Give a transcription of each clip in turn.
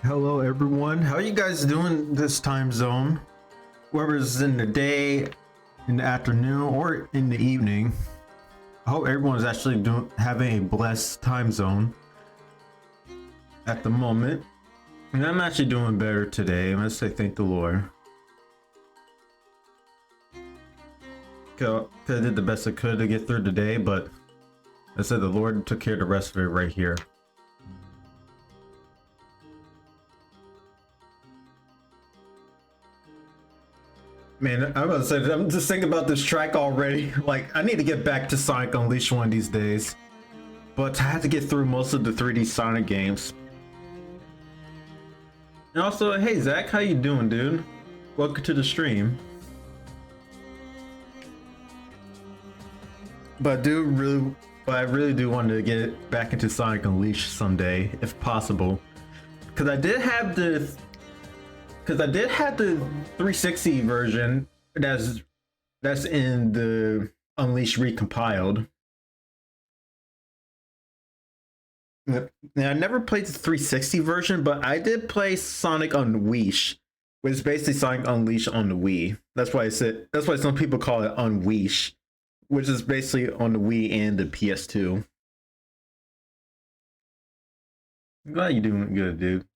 Hello everyone, how you guys doing this time zone? Whoever's in the day, in the afternoon, or in the evening. I hope everyone's actually having a blessed time zone at the moment. And I'm actually doing better today. I'm gonna say thank the Lord. I did the best I could to get through the day, but I said the Lord took care of the rest of it right here. Man, I'm just thinking about this track already. Like, I need to get back to Sonic Unleashed one of these days. But I had to get through most of the 3D Sonic games. And also, hey Zach, how you doing, dude? Welcome to the stream. But I really do want to get back into Sonic Unleashed someday, if possible. Because I did have the 360 version that's in the Unleashed recompiled. Now, I never played the 360 version, but I did play Sonic Unleashed, which is basically Sonic Unleashed on the Wii. That's why some people call it Unleashed, which is basically on the Wii and the PS2. I'm glad you're doing good, dude.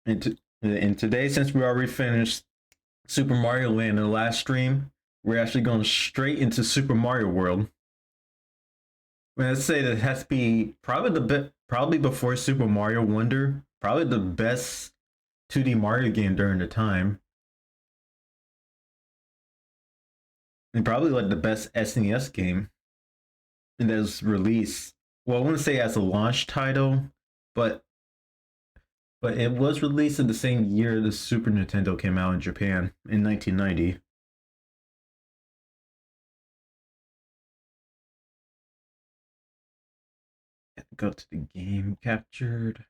And today, since we already finished Super Mario Land in the last stream, we're actually going straight into Super Mario World. When I say that it has to be probably before Super Mario Wonder, probably the best 2D Mario game during the time. And probably like the best SNES game that was released. Well, I wouldn't say as a launch title, but it was released in the same year the Super Nintendo came out in Japan in 1990. Go to the game captured.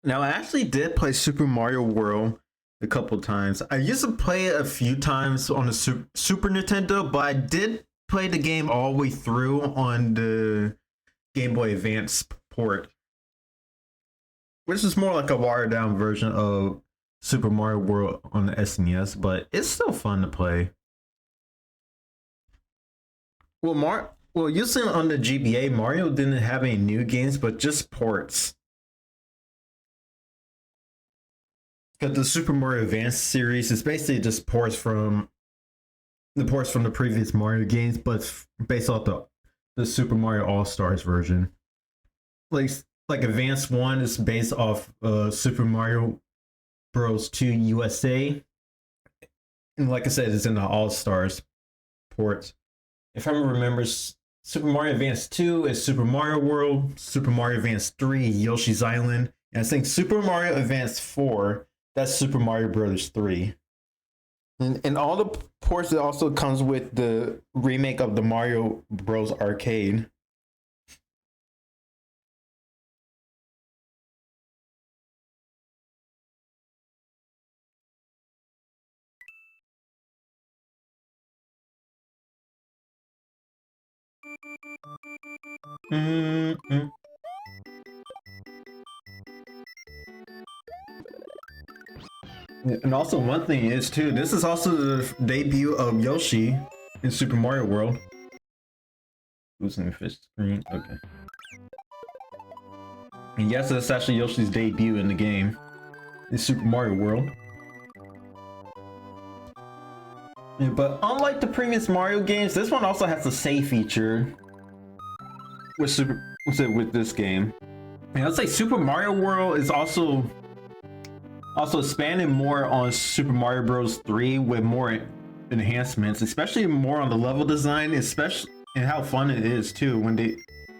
Now, I actually did play Super Mario World a couple times. I used to play it a few times on the Super Nintendo, but I did play the game all the way through on the Game Boy Advance port, which is more like a watered down version of Super Mario World on the SNES, but it's still fun to play. Well, usually on the GBA, Mario didn't have any new games, but just ports. Because the Super Mario Advance series is basically just ports from the previous Mario games, but based off the Super Mario All Stars version. Like Advance 1 is based off Super Mario Bros. 2 USA. And like I said, it's in the All Stars port. If I remember, Super Mario Advance 2 is Super Mario World, Super Mario Advance 3, Yoshi's Island, and I think Super Mario Advance 4, that's Super Mario Bros. 3. And all the ports, it also comes with the remake of the Mario Bros. Arcade. Mm-hmm. And also one thing is too, this is also the debut of Yoshi in Super Mario World. Who's in the fish screen? Okay. And yes, that's actually Yoshi's debut in the game, in Super Mario World. Yeah, but unlike the previous Mario games, this one also has a save feature with this game. And I'd say Super Mario World is also expanding more on Super Mario Bros. 3 with more enhancements, especially more on the level design, especially and how fun it is too when they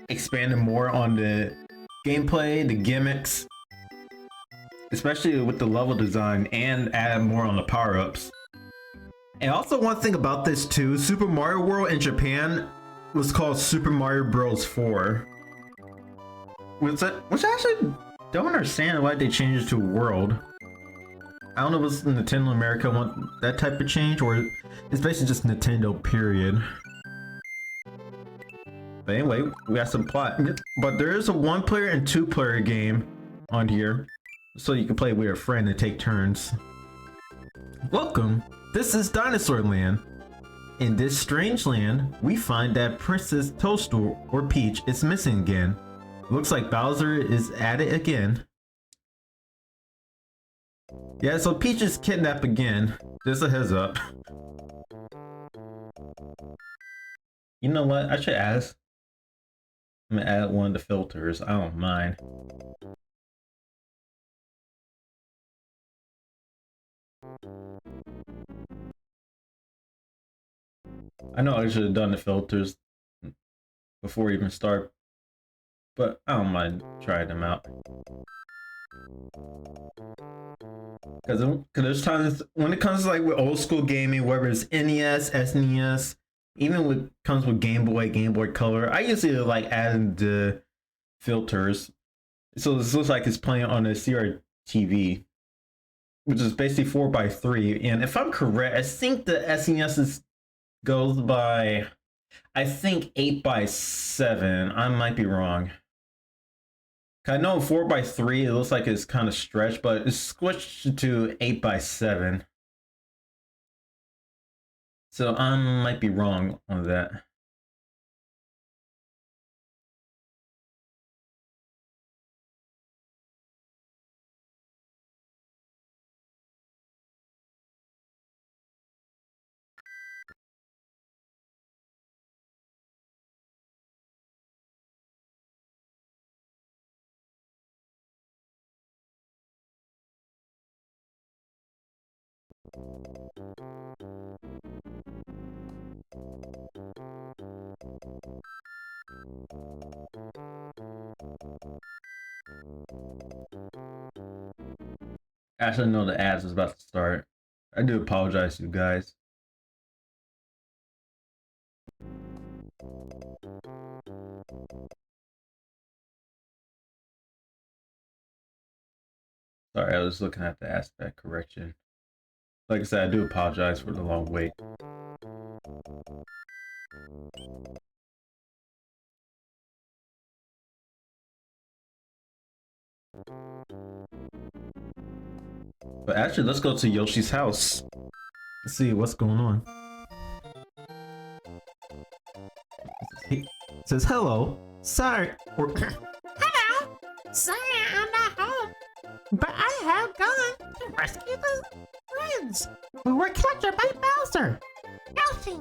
expanded more on the gameplay, the gimmicks, especially with the level design, and add more on the power-ups. And also one thing about this too, Super Mario World in Japan was called Super Mario Bros. 4. which I actually don't understand why they changed it to world. I don't know if it's Nintendo America want that type of change, or it's basically just Nintendo, period. But anyway, we got some plot. But there is a 1-player and 2-player game on here, so you can play with your friend and take turns. Welcome, this is Dinosaur Land. In this strange land, we find that Princess Toadstool, or Peach, is missing again. Looks like Bowser is at it again. Yeah, so Peach is kidnapped again. Just a heads up. You know what? I should ask. I'm gonna add one of the filters. I don't mind. I know I should have done the filters before we even start, but I don't mind trying them out. Because there's times when it comes to like with old school gaming, whether it's NES, SNES, even when it comes with Game Boy Color, I usually like adding the filters. So this looks like it's playing on a CRTV, which is basically 4:3. And if I'm correct, I think the SNES goes by, I think 8:7. I might be wrong. I know 4:3, it looks like it's kind of stretched, but it's switched to 8:7. So I might be wrong on that. Actually, no, the ads is about to start. I do apologize to you guys. Sorry, I was looking at the aspect correction. Like I said, I do apologize for the long wait. But actually, let's go to Yoshi's house. Let's see what's going on. He says hello. Sorry. Hello. Sorry I'm not home, but I have gone to rescue the friends who were captured by Bowser. Yoshi.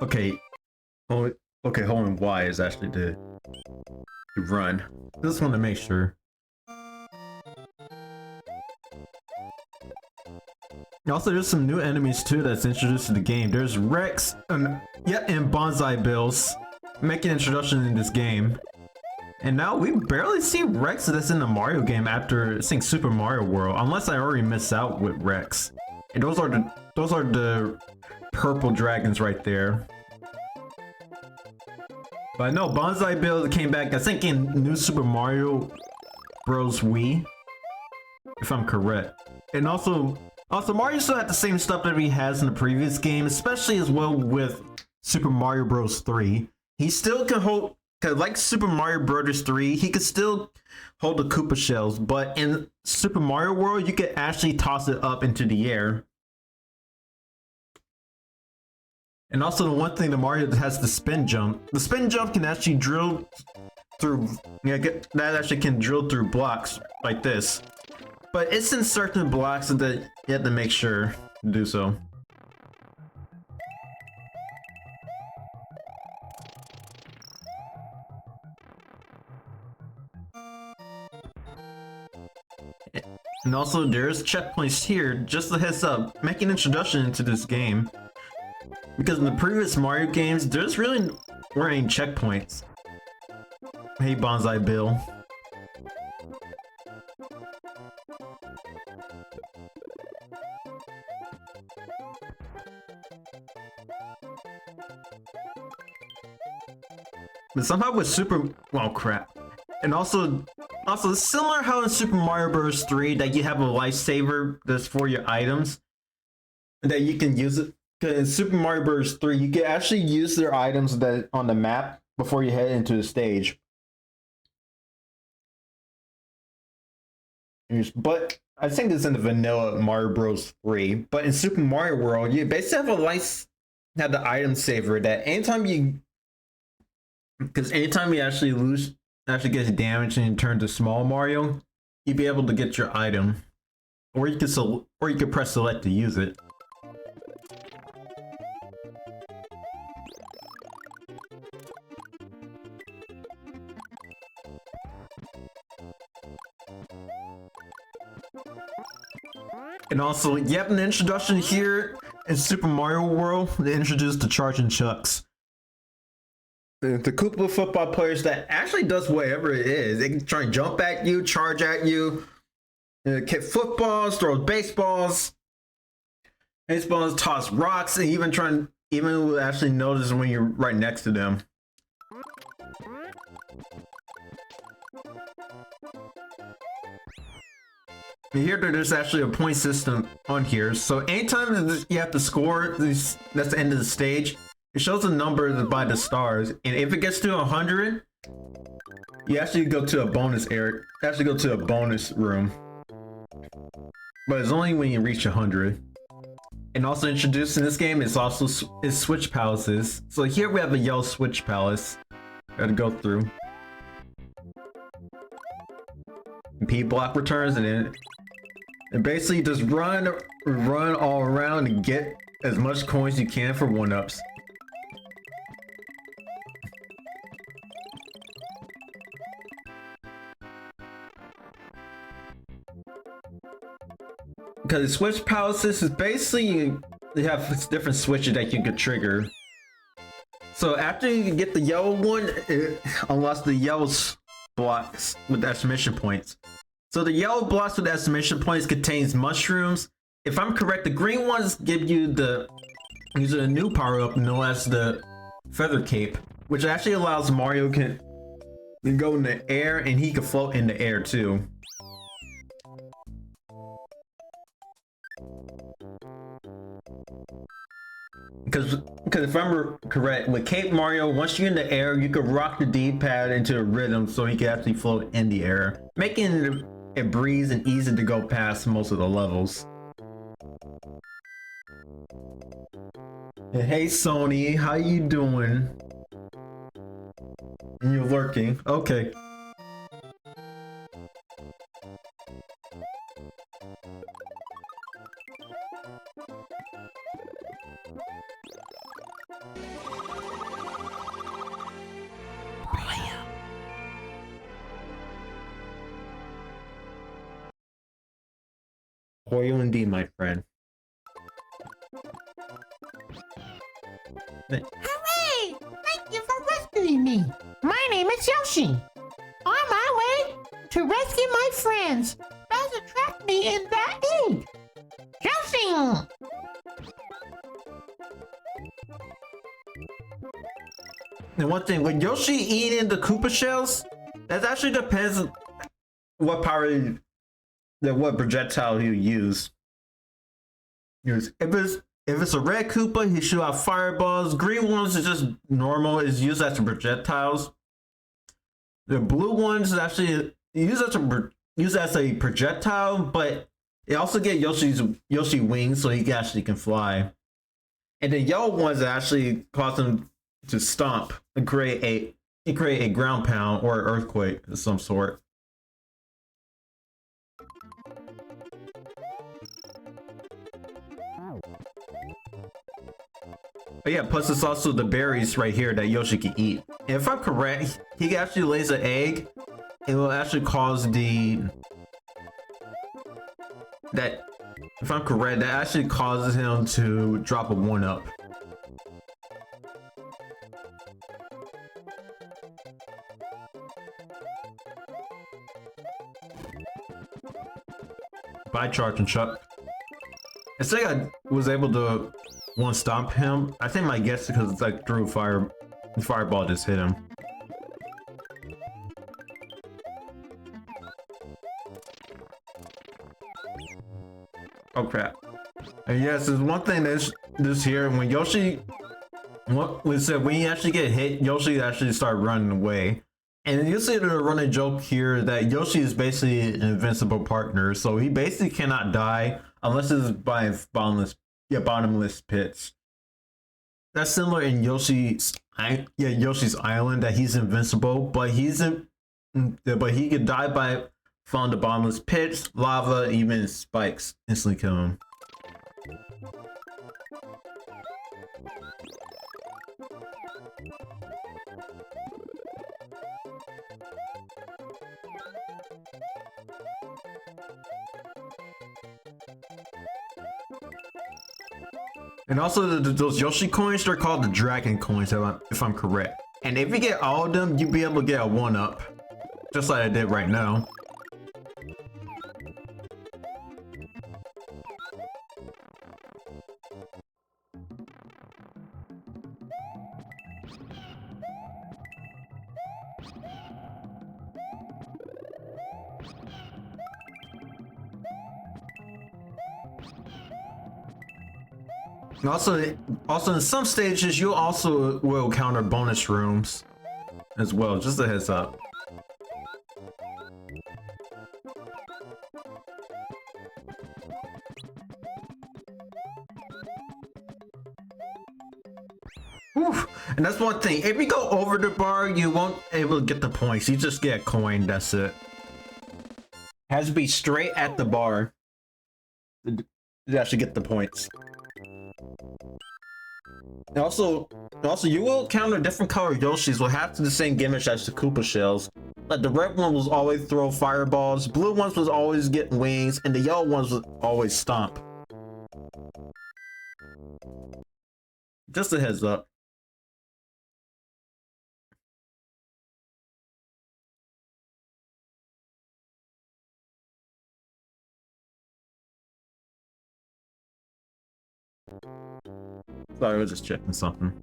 Okay. Oh, okay, hold on. Y is actually the run. Just want to make sure. Also, there's some new enemies too that's introduced to the game. There's Rex and Bonsai Bills making an introduction in this game. And now we barely see Rex that's in the Mario game after seeing Super Mario World, unless I already missed out with Rex. And those are the purple dragons right there. But I know Bonsai Bill came back, I think, in New Super Mario Bros. Wii, if I'm correct. And also Mario still had the same stuff that he has in the previous game, especially as well with Super Mario Bros. 3. He still can hold, like Super Mario Bros. 3, he could still hold the Koopa shells, but in Super Mario World, you could actually toss it up into the air. And also the one thing, the Mario has the spin jump. The spin jump can actually drill through, that actually can drill through blocks like this. But it's in certain blocks that you have to make sure to do so. And also there's checkpoints here, just a heads up, make an introduction into this game. Because in the previous Mario games, there's really weren't any checkpoints. Hey Bonsai Bill. But somehow with crap. And also similar how in Super Mario Bros. 3 that you have a lifesaver that's for your items that you can use it. Because in Super Mario Bros. 3 you can actually use their items that on the map before you head into the stage. But I think this is in the vanilla Mario Bros. 3. But in Super Mario World, you basically have the item saver that anytime you actually gets damaged and turn to small Mario, you'd be able to get your item, or you could press select to use it. And also, you have an introduction here in Super Mario World. They introduced the Charging Chucks. The Koopa football players that actually does whatever it is. They can try and jump at you, charge at you, kick footballs, throw baseballs, toss rocks, and even will actually notice when you're right next to them. And here there's actually a point system on here, so anytime you have to score, that's the end of the stage. It shows the number by the stars, and if it gets to 100, you actually go to a bonus area. Actually go to a bonus room, but it's only when you reach 100. And also introduced in this game is switch palaces. So here we have a yellow switch palace. Gotta go through. P block returns, and basically just run all around and get as much coins you can for 1-ups. Because switch palaces is basically they have different switches that you can trigger. So after you get the yellow one, it unlocks the yellow blocks with exclamation points. So the yellow blocks with exclamation points contains mushrooms. If I'm correct, the green ones give you a new power up known as the Feather Cape, which actually allows Mario can go in the air and he can float in the air too. Because if I'm correct, with Cape Mario, once you're in the air, you can rock the D-pad into a rhythm so you can actually float in the air, making it breeze and easy to go past most of the levels. Hey Sony, how you doing? And you're lurking. Okay. Oil indeed, my friend. Hooray! Thank you for rescuing me. My name is Yoshi. On my way to rescue my friends. Bowser trapped me in that egg. Yoshi! And one thing, when Yoshi eating the Koopa shells, that actually depends on what what projectile he'll use. If it's a red Koopa, he shoot out fireballs. Green ones is just normal, is used as projectiles. The blue ones is actually used as a projectile, but it also get Yoshi wings so he actually can fly. And the yellow ones actually cause him to stomp and create a ground pound or earthquake of some sort. But yeah, plus it's also the berries right here that Yoshi can eat. And if I'm correct, he actually lays an egg. It will actually cause if I'm correct, that actually causes him to drop a 1-up. Bye, Charging Chuck. I think I was able to one stomp him. I think my guess is because it's like through fireball just hit him. Oh crap. And yes, there's one thing that's this here when Yoshi, what we said when you actually get hit, Yoshi actually start running away. And you see the running joke here that Yoshi is basically an invincible partner, so he basically cannot die unless it's by bottomless pits. That's similar in Yoshi's Island that he's invincible, but but he could die by falling to bottomless pits, lava, even spikes instantly kill him. And also those Yoshi coins, they're called the Dragon coins if I'm correct. And if you get all of them, you'll be able to get a 1-up. Just like I did right now. And also in some stages, you also will encounter bonus rooms as well. Just a heads up. Whew. And that's one thing. If you go over the bar, you won't able to get the points. You just get a coin. That's it. Has to be straight at the bar to actually get the points. And also, you will encounter different color Yoshis will have the same gimmick as the Koopa shells. Like the red one was always throw fireballs, blue ones was always get wings, and the yellow ones was always stomp. Just a heads up. Sorry, I was just checking something.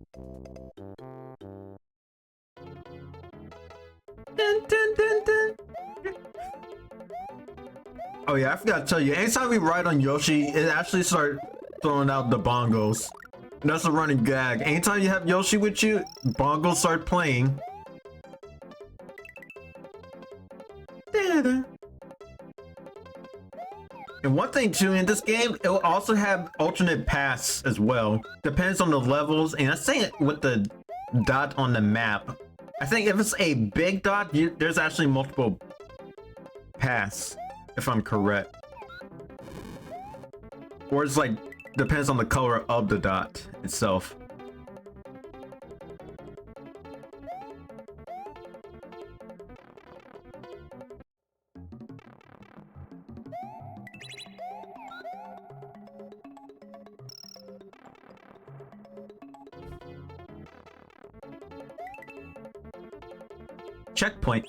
Dun, dun, dun, dun. Oh yeah, I forgot to tell you, anytime we ride on Yoshi, it actually starts throwing out the bongos. And that's a running gag. Anytime you have Yoshi with you, bongos start playing. Da-da. And one thing too, in this game, it will also have alternate paths as well. Depends on the levels, and I say it with the dot on the map. I think if it's a big dot, there's actually multiple paths, if I'm correct. Or it's like, depends on the color of the dot itself. Checkpoint.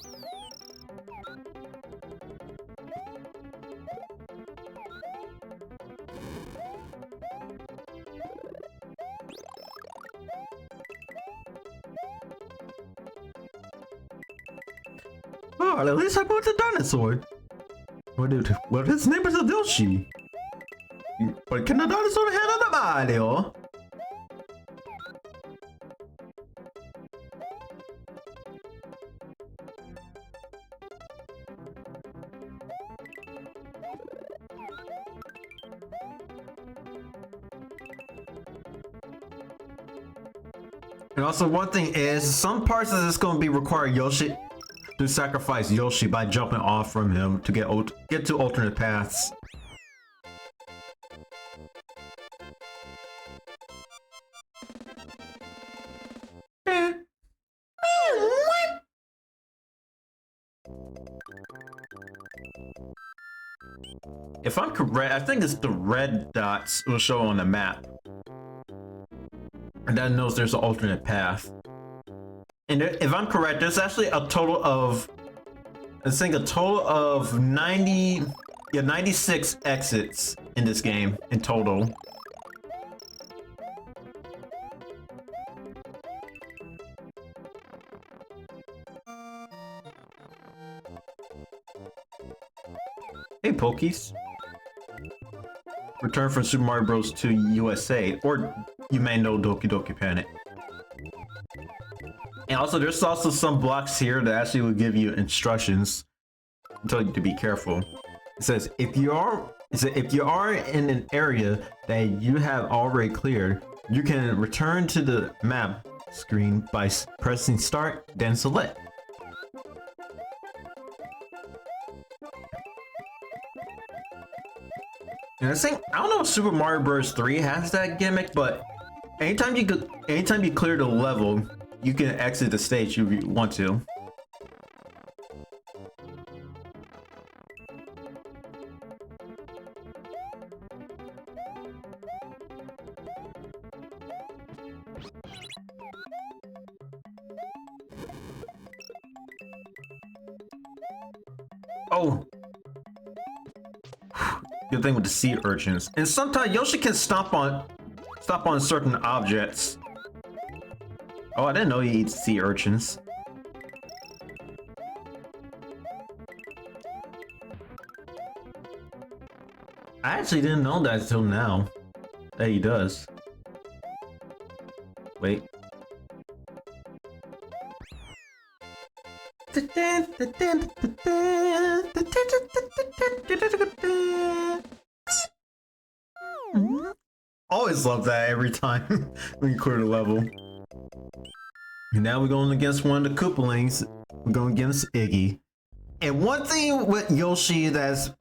Oh, at least I bought the dinosaur. Well, his name is Adoshi. But can the dinosaur handle the body, oh? And also one thing is, some parts of this going to be require Yoshi to sacrifice Yoshi by jumping off from him to get to alternate paths. If I'm correct, I think it's the red dots will show on the map. And that knows there's an alternate path. And if I'm correct, there's actually a total of, I think a total of 96 exits in this game in total. Hey, Pokies. Return from Super Mario Bros. 2 USA, or you may know Doki Doki Panic. And also, there's also some blocks here that actually will give you instructions, tell you to be careful. It says if you are in an area that you have already cleared, you can return to the map screen by pressing start, then select. And I don't know if Super Mario Bros. 3 has that gimmick, but anytime you clear the level, you can exit the stage if you want to. Oh, good thing with the sea urchins. And sometimes Yoshi can stop on certain objects. Oh, I didn't know he eats sea urchins. I actually didn't know that until now. That he does. Wait. Always love that every time when you clear the level. And now we're going against one of the Koopalings. We're going against Iggy. And one thing with Yoshi that's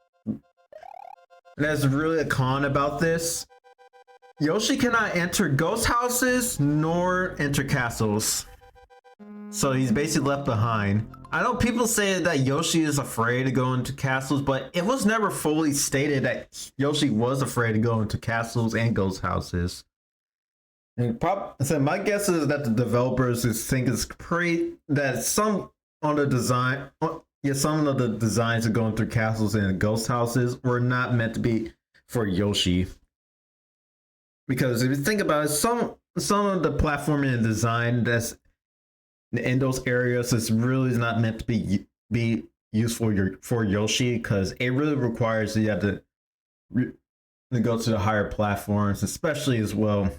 really a con about this, Yoshi cannot enter ghost houses nor enter castles. So he's basically left behind. I know people say that Yoshi is afraid to go into castles, but it was never fully stated that Yoshi was afraid to go into castles and ghost houses. And so my guess is that the developers think it's that some of the designs of going through castles and ghost houses were not meant to be for Yoshi. Because if you think about it, some of the platforming and design that's in those areas is really not meant to be useful for Yoshi, because it really requires you have to go to the higher platforms, especially as well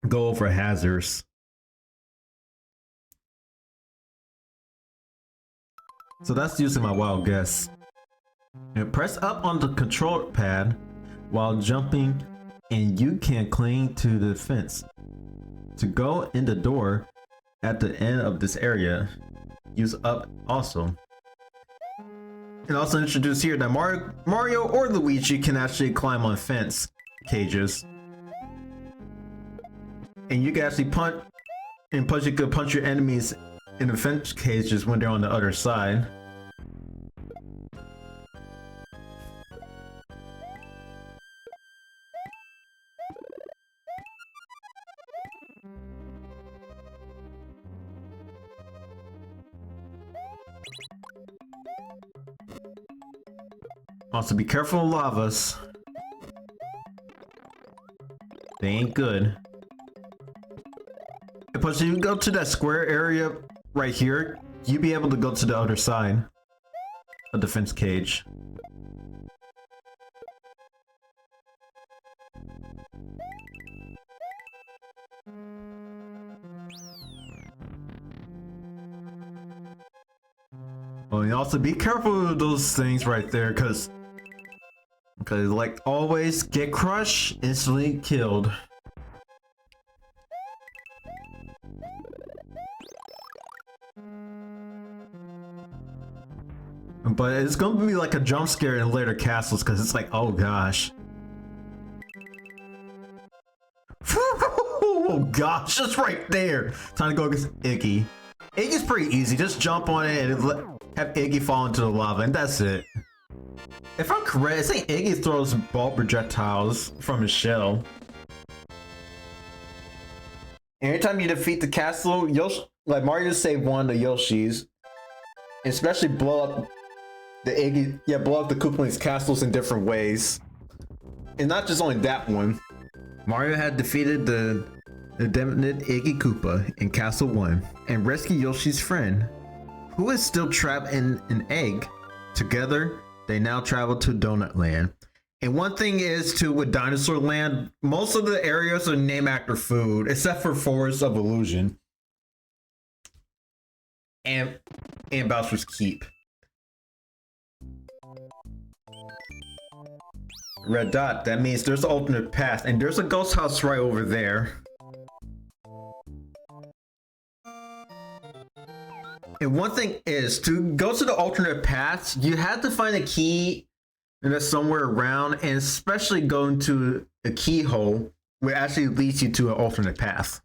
go over hazards. So that's using my wild guess. And press up on the control pad while jumping, and you can cling to the fence. To go in the door at the end of this area, use up also. And also introduce here that Mario or Luigi can actually climb on fence cages. And you can actually punch your enemies in the fence cages when they're on the other side. Also, be careful of lavas. They ain't good. Plus, if you go to that square area right here, you'll be able to go to the other side of the fence cage. Oh, and also be careful of those things right there, because like always, get crushed, instantly killed. But it's gonna be like a jump scare in later castles, because it's like, oh gosh. Oh gosh, just right there. Time to go against Iggy. Iggy's pretty easy, just jump on it and have Iggy fall into the lava, and that's it. If I'm correct, I think Iggy throws ball projectiles from his shell. Anytime you defeat the castle, Yoshi, like Mario saved one of the Yoshis, especially blow up the Koopalings castles in different ways. And not just only that one. Mario had defeated the demented Iggy Koopa in Castle 1 and rescued Yoshi's friend, who is still trapped in an egg. Together, they now travel to Donut Land And one thing is too with Dinosaur Land, most of the areas are named after food, except for Forest of Illusion and Bowser's Keep. Red dot, that means there's an alternate path, and there's a ghost house right over there. And one thing is, to go to the alternate paths, you have to find a key that's somewhere around, and especially going to a keyhole, which actually leads you to an alternate path.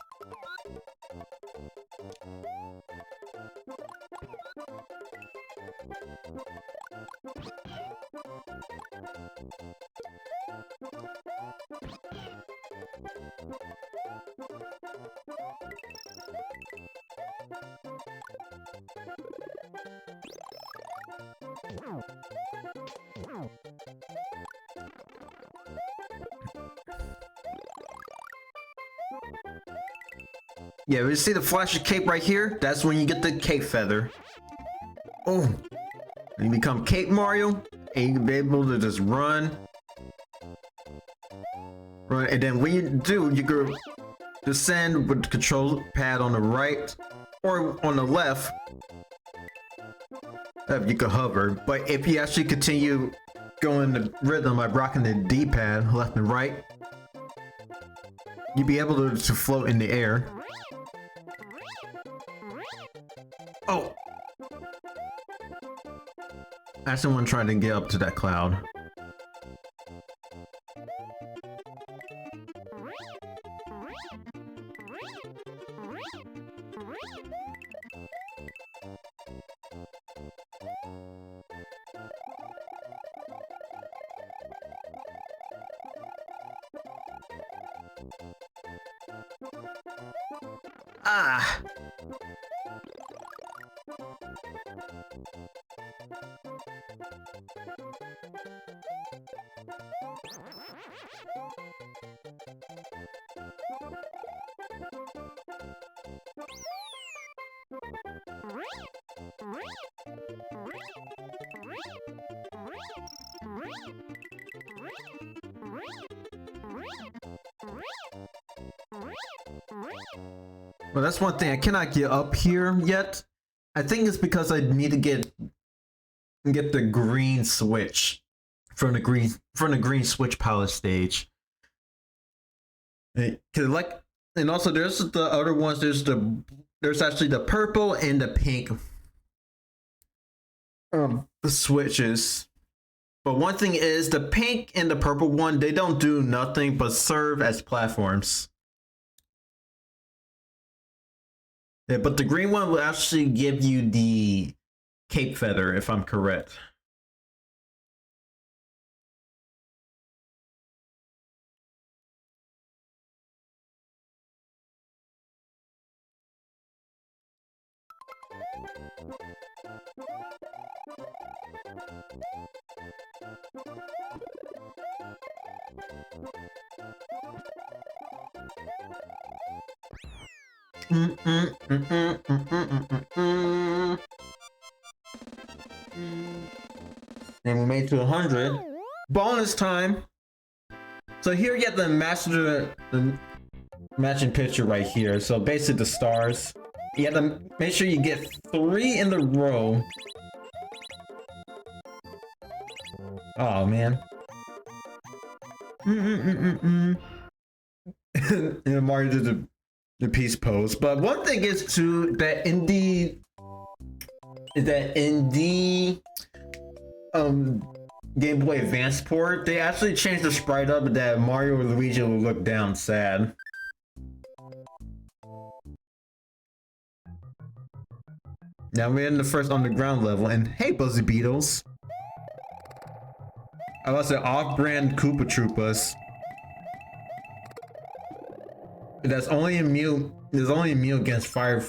Yeah, we see the flash of cape right here. That's when you get the cape feather. Oh, you become Cape Mario, and you can be able to just run. And then when you do, you go descend with the control pad on the right or on the left. You can hover, but if you actually continue going the rhythm by rocking the D-pad left and right, you'll be able to float in the air. Oh! I actually want to try to get up to that cloud. Ah! Well, that's one thing. I cannot get up here yet. I think it's because I need to get the green switch from the green switch palette stage. And also there's the other ones. There's actually the purple and the pink the switches. But one thing is the pink and the purple one, they don't do nothing but serve as platforms. Yeah, but the green one will actually give you the cape feather, if I'm correct. And we made it to 100. Bonus time. So here you get the matching picture right here. So basically the stars. You have to make sure you get 3 in the row. Oh man. And Mario did the peace pose. But one thing is too that in the Game Boy Advance port, they actually changed the sprite up that Mario or Luigi will look down sad. Now we're in the first underground level, and hey, Buzzy Beetles. I was an off-brand Koopa Troopas. That's only immune. Is only immune against fire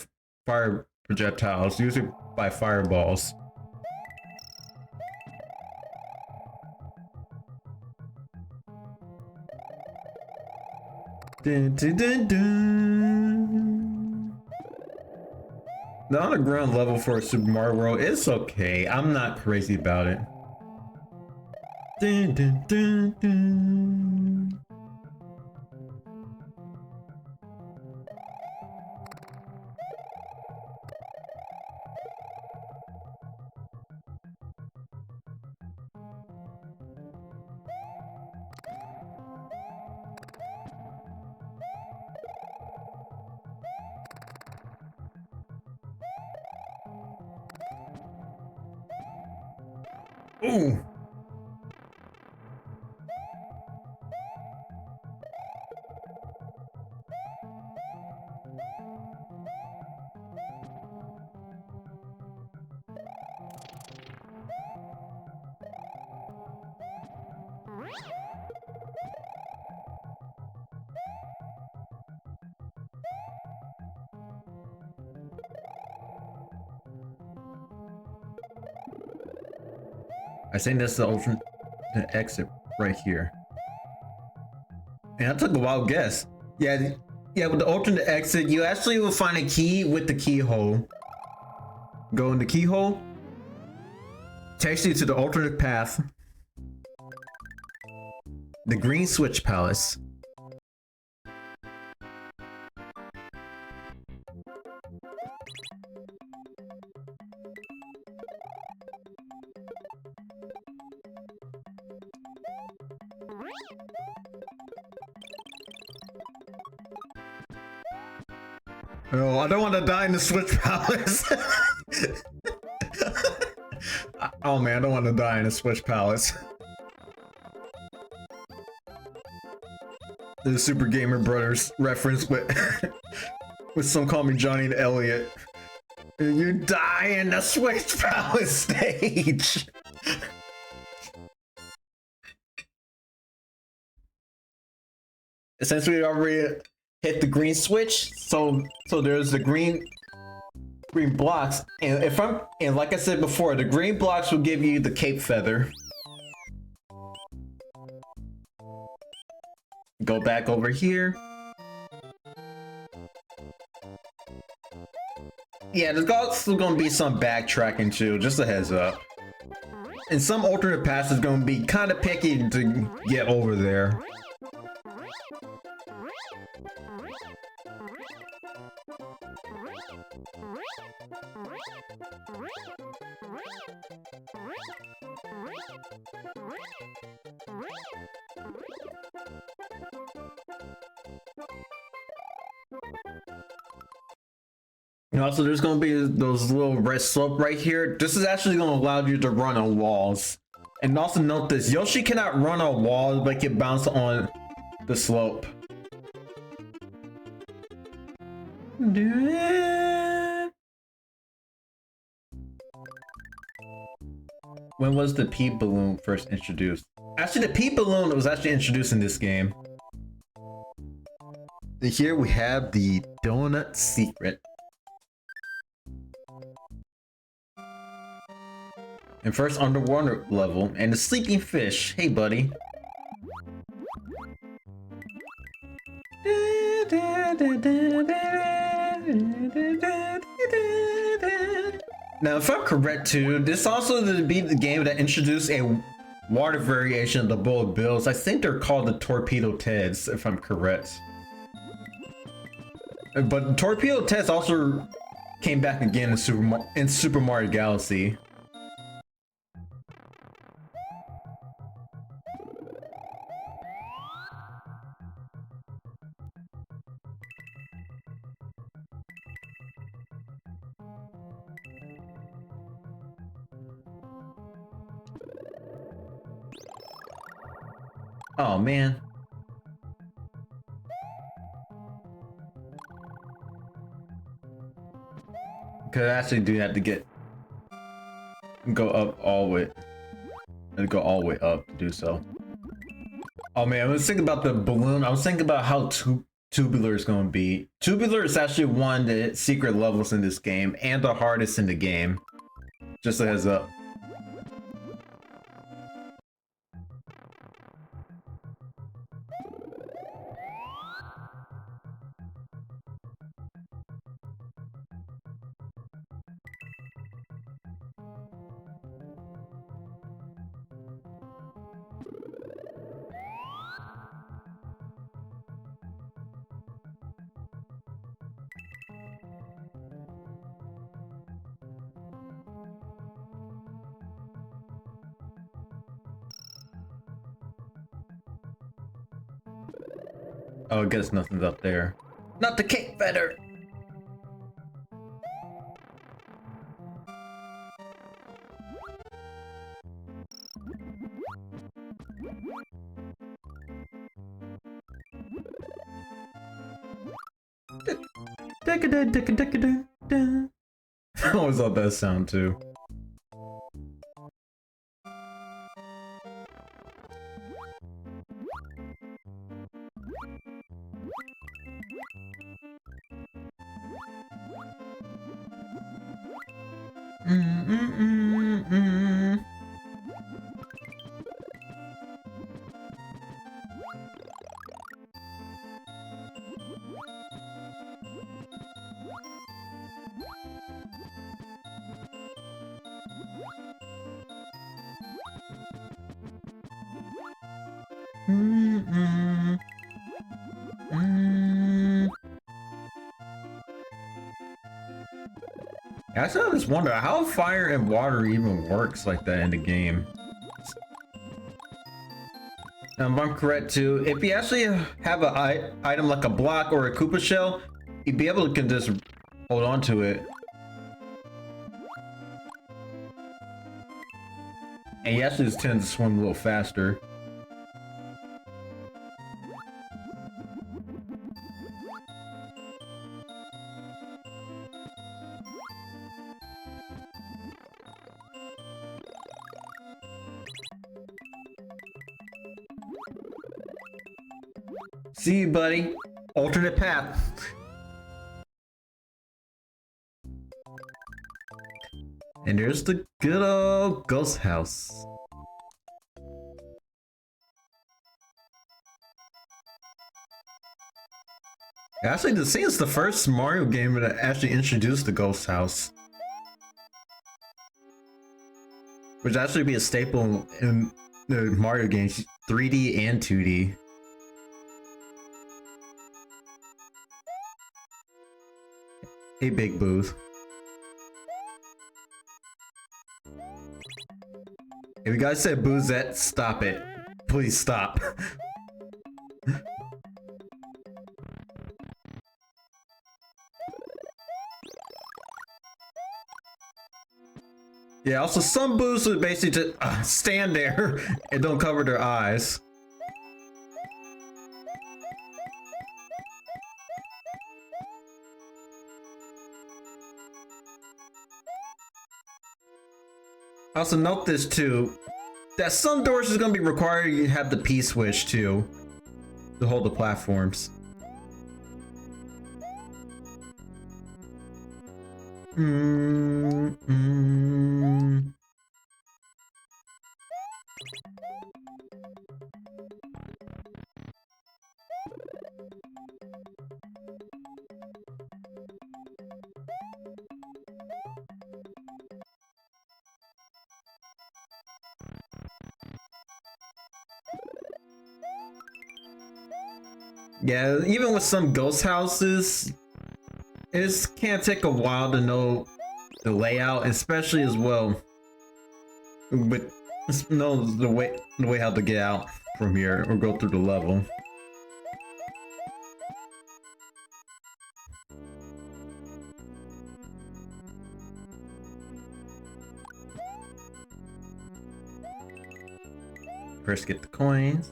projectiles, usually by fireballs. Dun, dun, dun, dun. The underground level for Super Mario World is okay. I'm not crazy about it. Dun, dun, dun, dun. Ooh. I think that's the alternate exit right here. And I took a wild guess. Yeah, yeah. With the alternate exit, you actually will find a key with the keyhole. Go in the keyhole. Takes you to the alternate path. The Green Switch Palace. Oh, I don't want to die in the Switch Palace. Oh man, I don't want to die in the Switch Palace. The Super Gamer Brothers reference with with some call me Johnny and Elliot. You die in the Switch Palace stage. Since we already hit the green switch, so there's the green blocks, and like I said before, the green blocks will give you the cape feather. Go back over here. Yeah, there's also gonna be some backtracking too, just a heads up. And some alternate paths is gonna be kind of picky to get over there. And also, there's going to be those little red slope right here. This is actually going to allow you to run on walls. And also note this, Yoshi cannot run on walls, but can bounce on the slope. When was the P balloon first introduced? Actually, the P balloon was actually introduced in this game. And here we have the donut secret. And first underwater level, and the sleeping fish. Hey, buddy. Now, if I'm correct too, this also to be the game that introduced a water variation of the Bullet Bills. I think they're called the Torpedo Teds, if I'm correct. But Torpedo Teds also came back again in Super Mario Galaxy. Oh man. Could I actually do that to go up all the way, and go all the way up to do so. Oh man, I was thinking about the balloon. I was thinking about how tubular is going to be. Tubular is actually one of the secret levels in this game and the hardest in the game. Just a heads up. Oh, I guess nothing's up there. Not the cake feather! I always love that sound too. I still just wonder how fire and water even works like that in the game. If I'm correct too, if you actually have an item like a block or a Koopa shell, you'd be able to just hold on to it. And you actually just tend to swim a little faster. See you, buddy. Alternate path. And there's the good old ghost house. Actually, this is the first Mario game that actually introduced the ghost house. Which actually be a staple in the Mario games, 3D and 2D. Hey, Big Booth. If you guys said Boozette, stop it. Please stop. Yeah, also some Boos would basically just stand there and don't cover their eyes. Also note this too, that some doors is gonna be required you have the P-switch too, to hold the platforms. Yeah, even with some ghost houses, it can take a while to know the layout, especially as well. But know the way how to get out from here or go through the level. First, get the coins.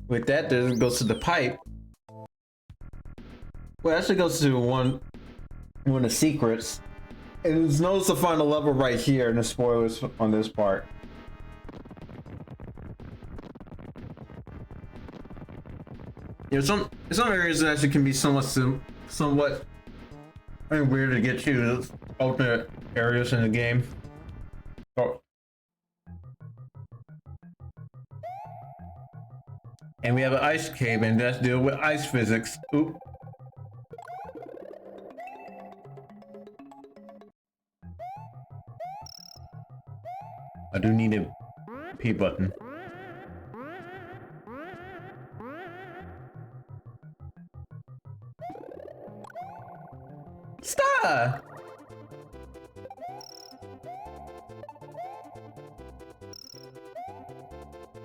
With that, then it goes to the pipe. Well, it actually goes to one of the secrets. And it's notice the final level right here, and the spoilers on this part. You know, some areas that actually can be somewhat weird to get to, alternate areas in the game. And we have an ice cave, and let's deal with ice physics. Oop. I do need a P button. Stop!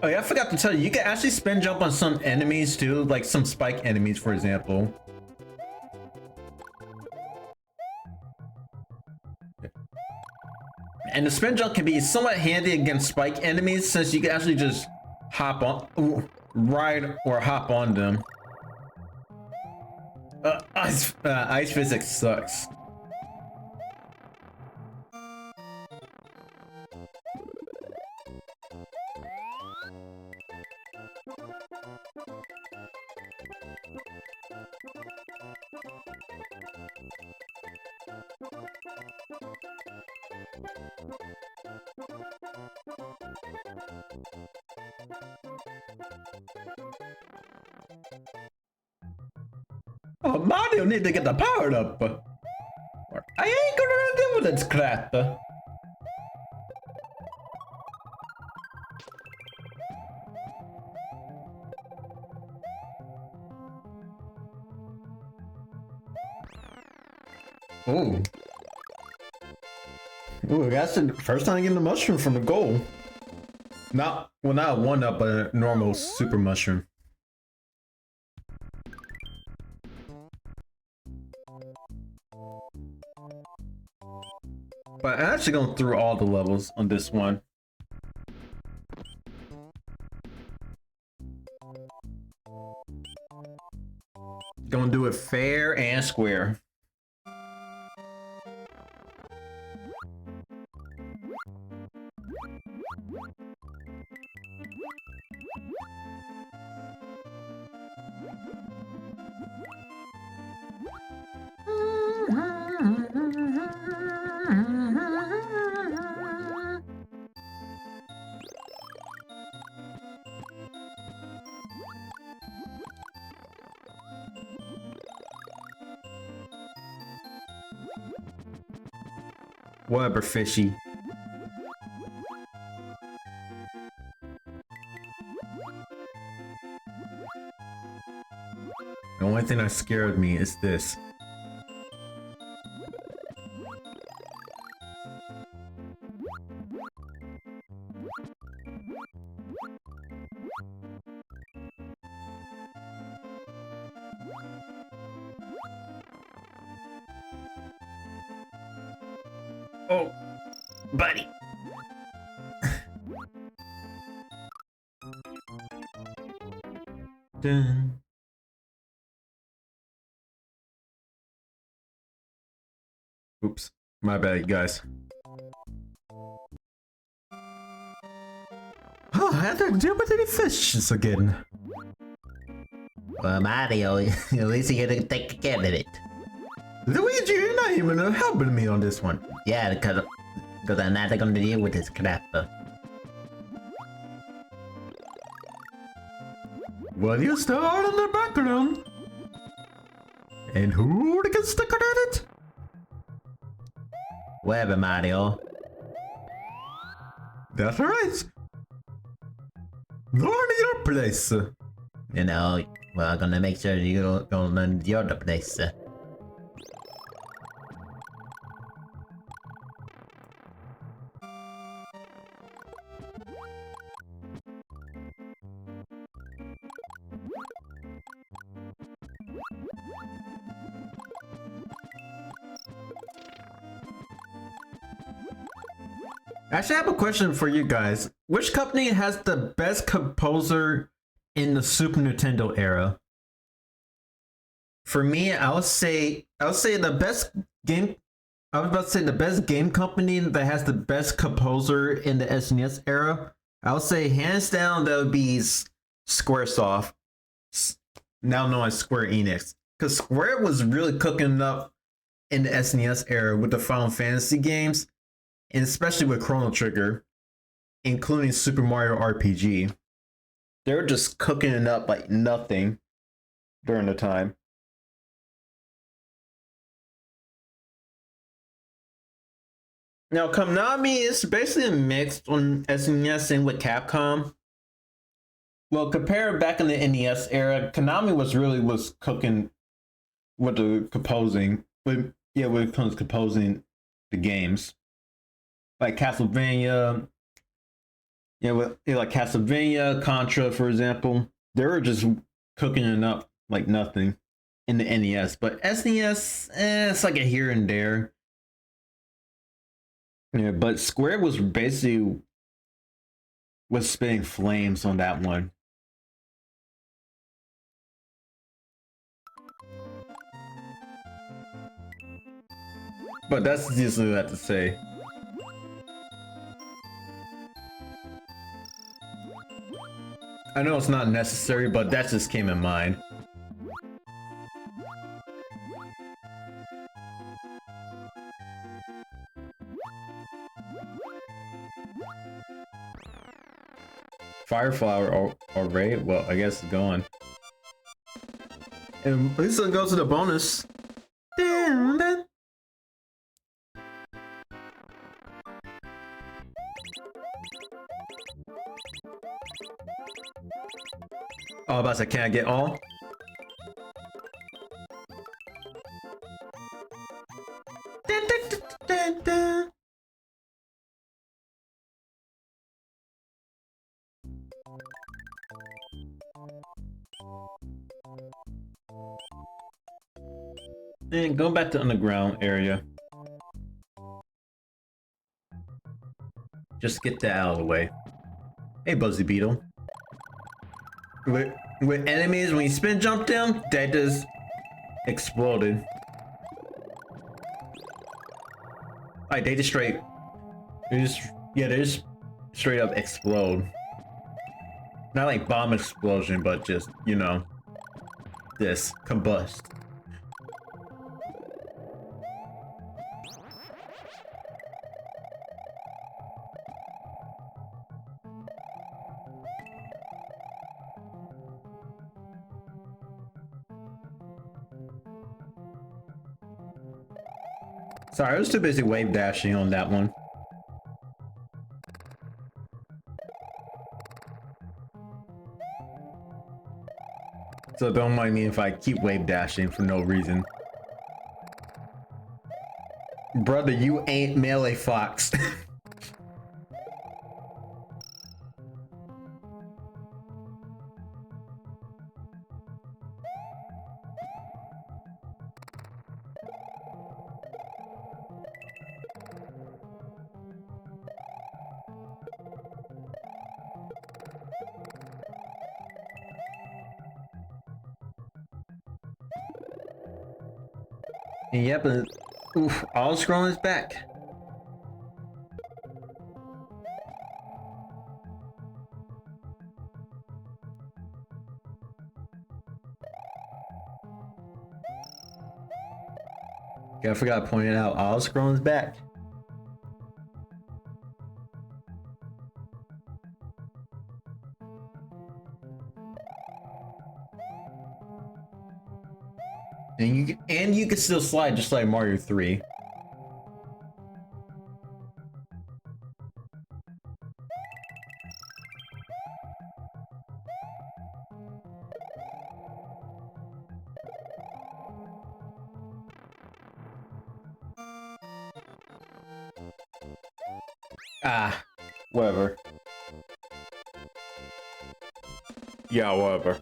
Oh yeah, I forgot to tell you, you can actually spin jump on some enemies too, like some spike enemies, for example. And the spin jump can be somewhat handy against spike enemies since you can actually just hop on, ride or hop on them. Ice physics sucks. Oh, Mario need to get the power up. I ain't gonna deal with this crap. Ooh. Ooh, that's the first time getting the mushroom from the goal. Not, well, not one up, but a normal super mushroom. But I'm actually going through all the levels on this one. Gonna do it fair and square. Whatever, fishy. The only thing that scared me is this. Oh, buddy. Dun. Oops, my bad, guys. Oh, I had to deal with any fishes again. Well, Mario, at least you gotta take care of it. Luigi, you're not even helping me on this one. Yeah, because I'm not gonna deal with this crap. Well, you start in the background. And who gets stuck at it? Whatever, Mario. That's right. Learn your place. You know, well, I'm gonna make sure you don't learn the other place. Actually, I have a question for you guys. Which company has the best composer in the Super Nintendo era? For me, I would say the best game. I was about to say the best game company that has the best composer in the SNES era. I would say hands down that would be SquareSoft, now known as Square Enix, because Square was really cooking up in the SNES era with the Final Fantasy games, and especially with Chrono Trigger, including Super Mario RPG. They were just cooking it up like nothing during the time. Now, Konami is basically a mix on SNES and with Capcom. Well, compared back in the NES era, Konami was cooking with the composing. When it comes to composing the games, like Castlevania. Like Castlevania, Contra, for example, they were just cooking it up like nothing in the NES. But SNES, it's like a here and there. Yeah, but Square was basically spitting flames on that one. But that's just what I have to say. I know it's not necessary, but that just came in mind. Fireflower already? Well, I guess it's gone. And at least it goes to the bonus. Damn, man. Oh, about to say, can I get all? Dun, dun, dun, dun, dun. And going back to underground area. Just get that out of the way. Hey, Buzzy Beetle. With enemies, when you spin jump them, that just exploded. Like they just straight straight up explode. Not like bomb explosion, but just, you know, this combust. Sorry, I was too busy wave dashing on that one. So don't mind me if I keep wave dashing for no reason. Brother, you ain't Melee Fox. Yep, and oof, all scrolling is back. Yeah, I forgot to point it out. All scrolling is back. And you can still slide just like Mario 3. Ah, whatever. Yeah, whatever.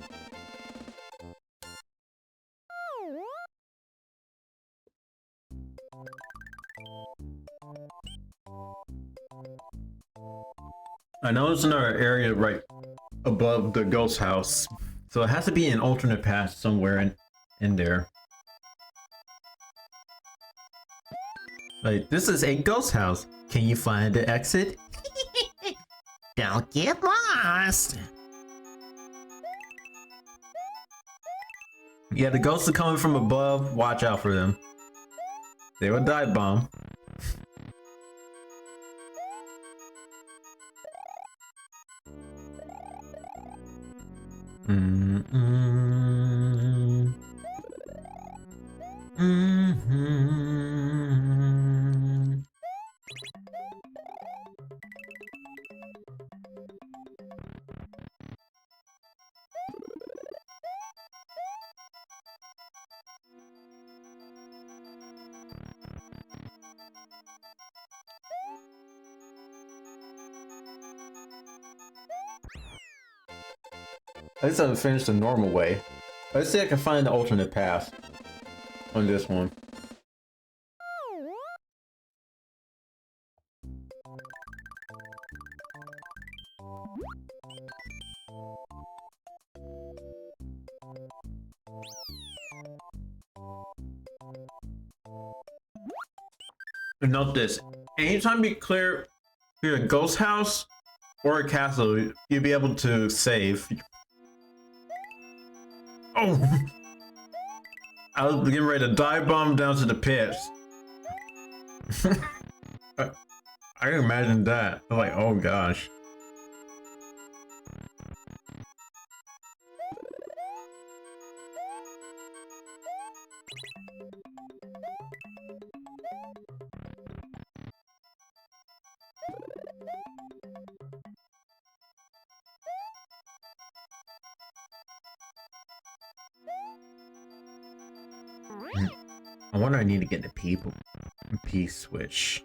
I know there's another area right above the ghost house, so it has to be an alternate path somewhere in there. Like, this is a ghost house. Can you find the exit? Don't get lost. Yeah, the ghosts are coming from above. Watch out for them. They will dive bomb. Mm-mm. Mm-hmm. I just haven't finished the normal way. Let's see if I can find the alternate path on this one. And note this, anytime you clear a ghost house or a castle, you'll be able to save. Oh! I was getting ready to dive bomb down to the pits. I can imagine that. I'm like, oh gosh. I wonder I need to get the P switch.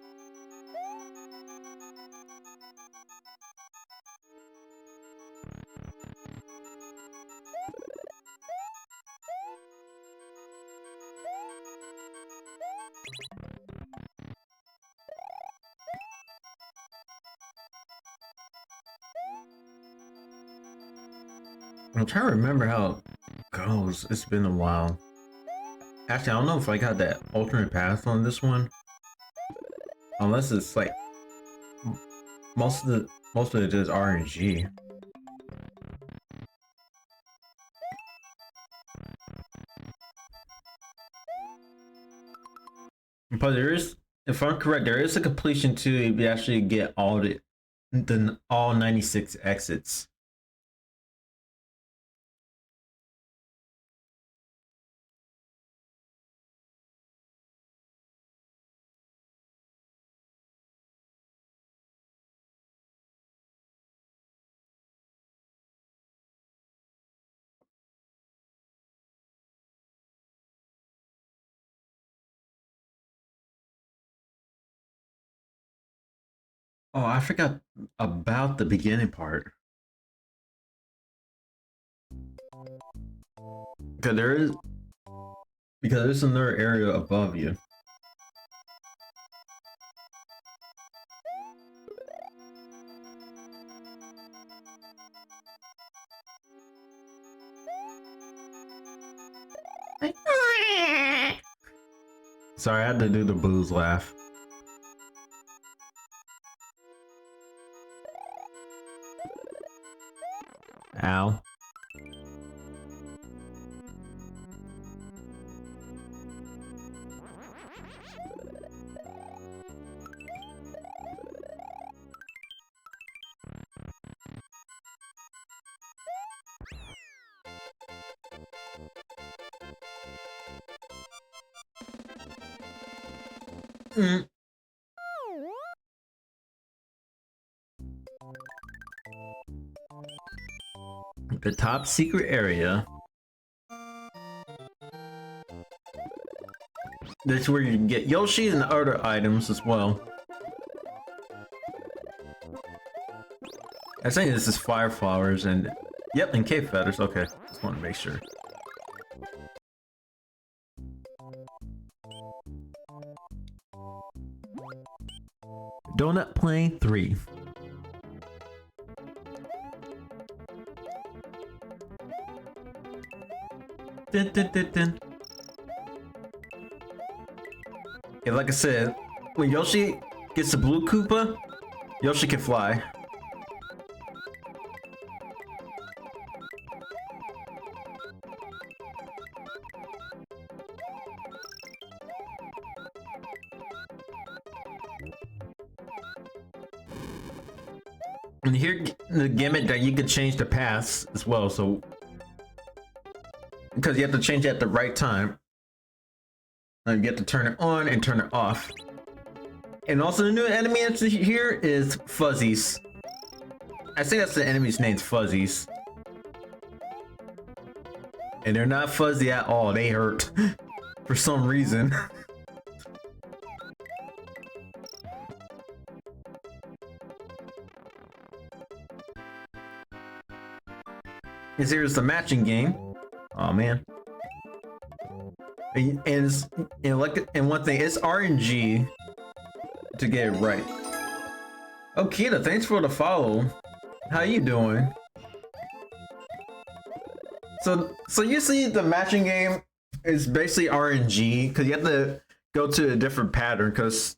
I'm trying to remember how it goes. It's been a while. Actually, I don't know if I got that alternate path on this one. Unless it's like most of it is RNG. But there is, if I'm correct, there is a completion too if you actually get all all 96 exits. Oh, I forgot about the beginning part. Because there's another area above you. Sorry, I had to do the blues laugh. Ow. Mm. The top secret area. That's where you can get Yoshi and other items as well. I think this is fire flowers and yep, and cave feathers. Okay, just want to make sure. Donut Plane 3. Dun, dun, dun, dun. Yeah, like I said, when Yoshi gets the blue Koopa, Yoshi can fly. And here, the gimmick that you could change the paths as well. So because you have to change it at the right time. And you have to turn it on and turn it off. And also the new enemy here is Fuzzies. I think that's the enemy's name's Fuzzies. And they're not fuzzy at all, they hurt. For some reason. And here's the matching game. Oh man. And one thing, it's RNG to get it right. Oh, Kita, thanks for the follow. How you doing? So you see the matching game is basically RNG because you have to go to a different pattern because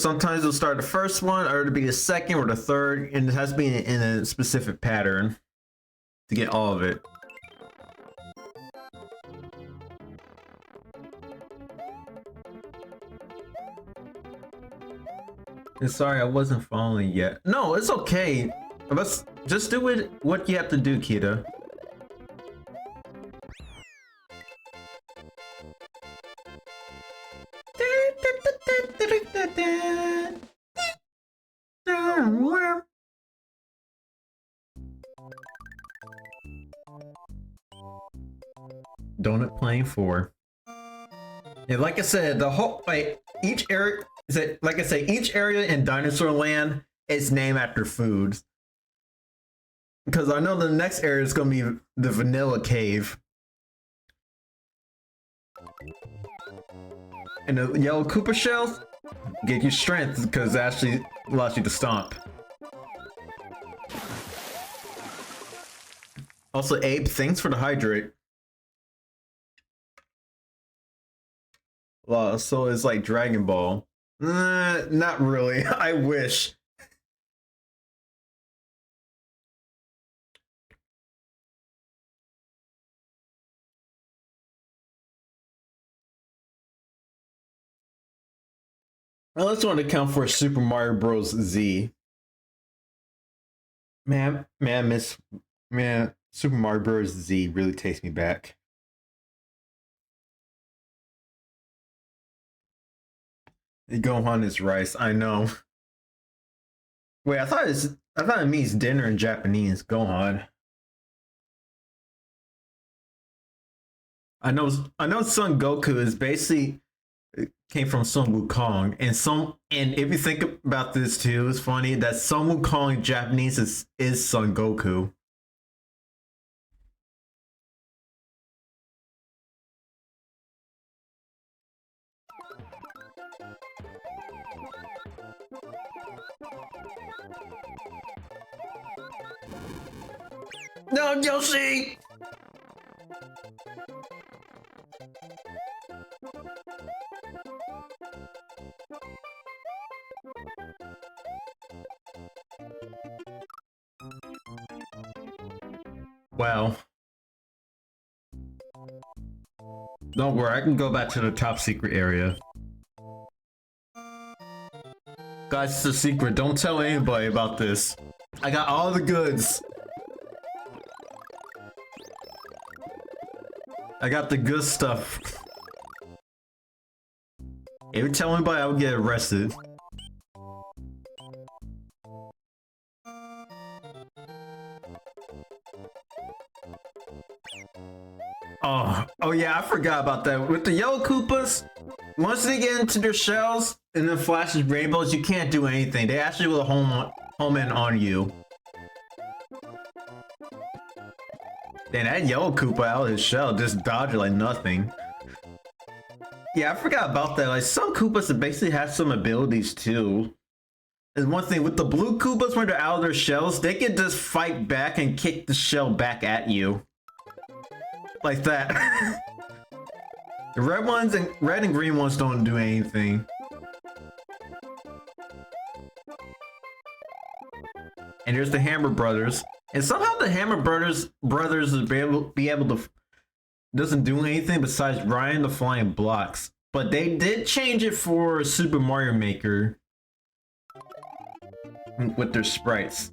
sometimes it'll start the first one or it'll be the second or the third, and it has to be in a specific pattern to get all of it. And sorry, I wasn't following yet. No, it's okay. Let's just do it. What you have to do, Kita. Donut Plane 4. And like I said, the whole each area each area in Dinosaur Land is named after foods. Because I know the next area is gonna be the Vanilla Cave. And the yellow Koopa shells give you strength because it actually allows you to stomp. Also, Abe, thanks for the hydrate. Wow, so it's like Dragon Ball. Not really. I wish. Well, let's want to count for Super Mario Bros. Z. Man, Super Mario Bros. Z really takes me back. Gohan is rice. I know. Wait, I thought it means dinner in Japanese. Gohan. I know Son Goku is basically came from Sun Wukong, and if you think about this too, it's funny that Sun Wukong in Japanese is Son Goku. No, Yoshi! Wow. Don't worry, I can go back to the top secret area. Guys, it's a secret. Don't tell anybody about this. I got all the goods. I got the good stuff. If you tell anybody, I would get arrested. Oh yeah, I forgot about that. With the yellow Koopas, once they get into their shells and then flashes rainbows, you can't do anything. They actually will home in on you. Then that yellow Koopa out of his shell just dodged like nothing. Yeah, I forgot about that. Like some Koopas basically have some abilities too. And one thing with the blue Koopas, when they're out of their shells, they can just fight back and kick the shell back at you. Like that. The red and green ones don't do anything. And there's the Hammer Brothers. And somehow the Hammer Brothers will be able to doesn't do anything besides riding the flying blocks. But they did change it for Super Mario Maker with their sprites.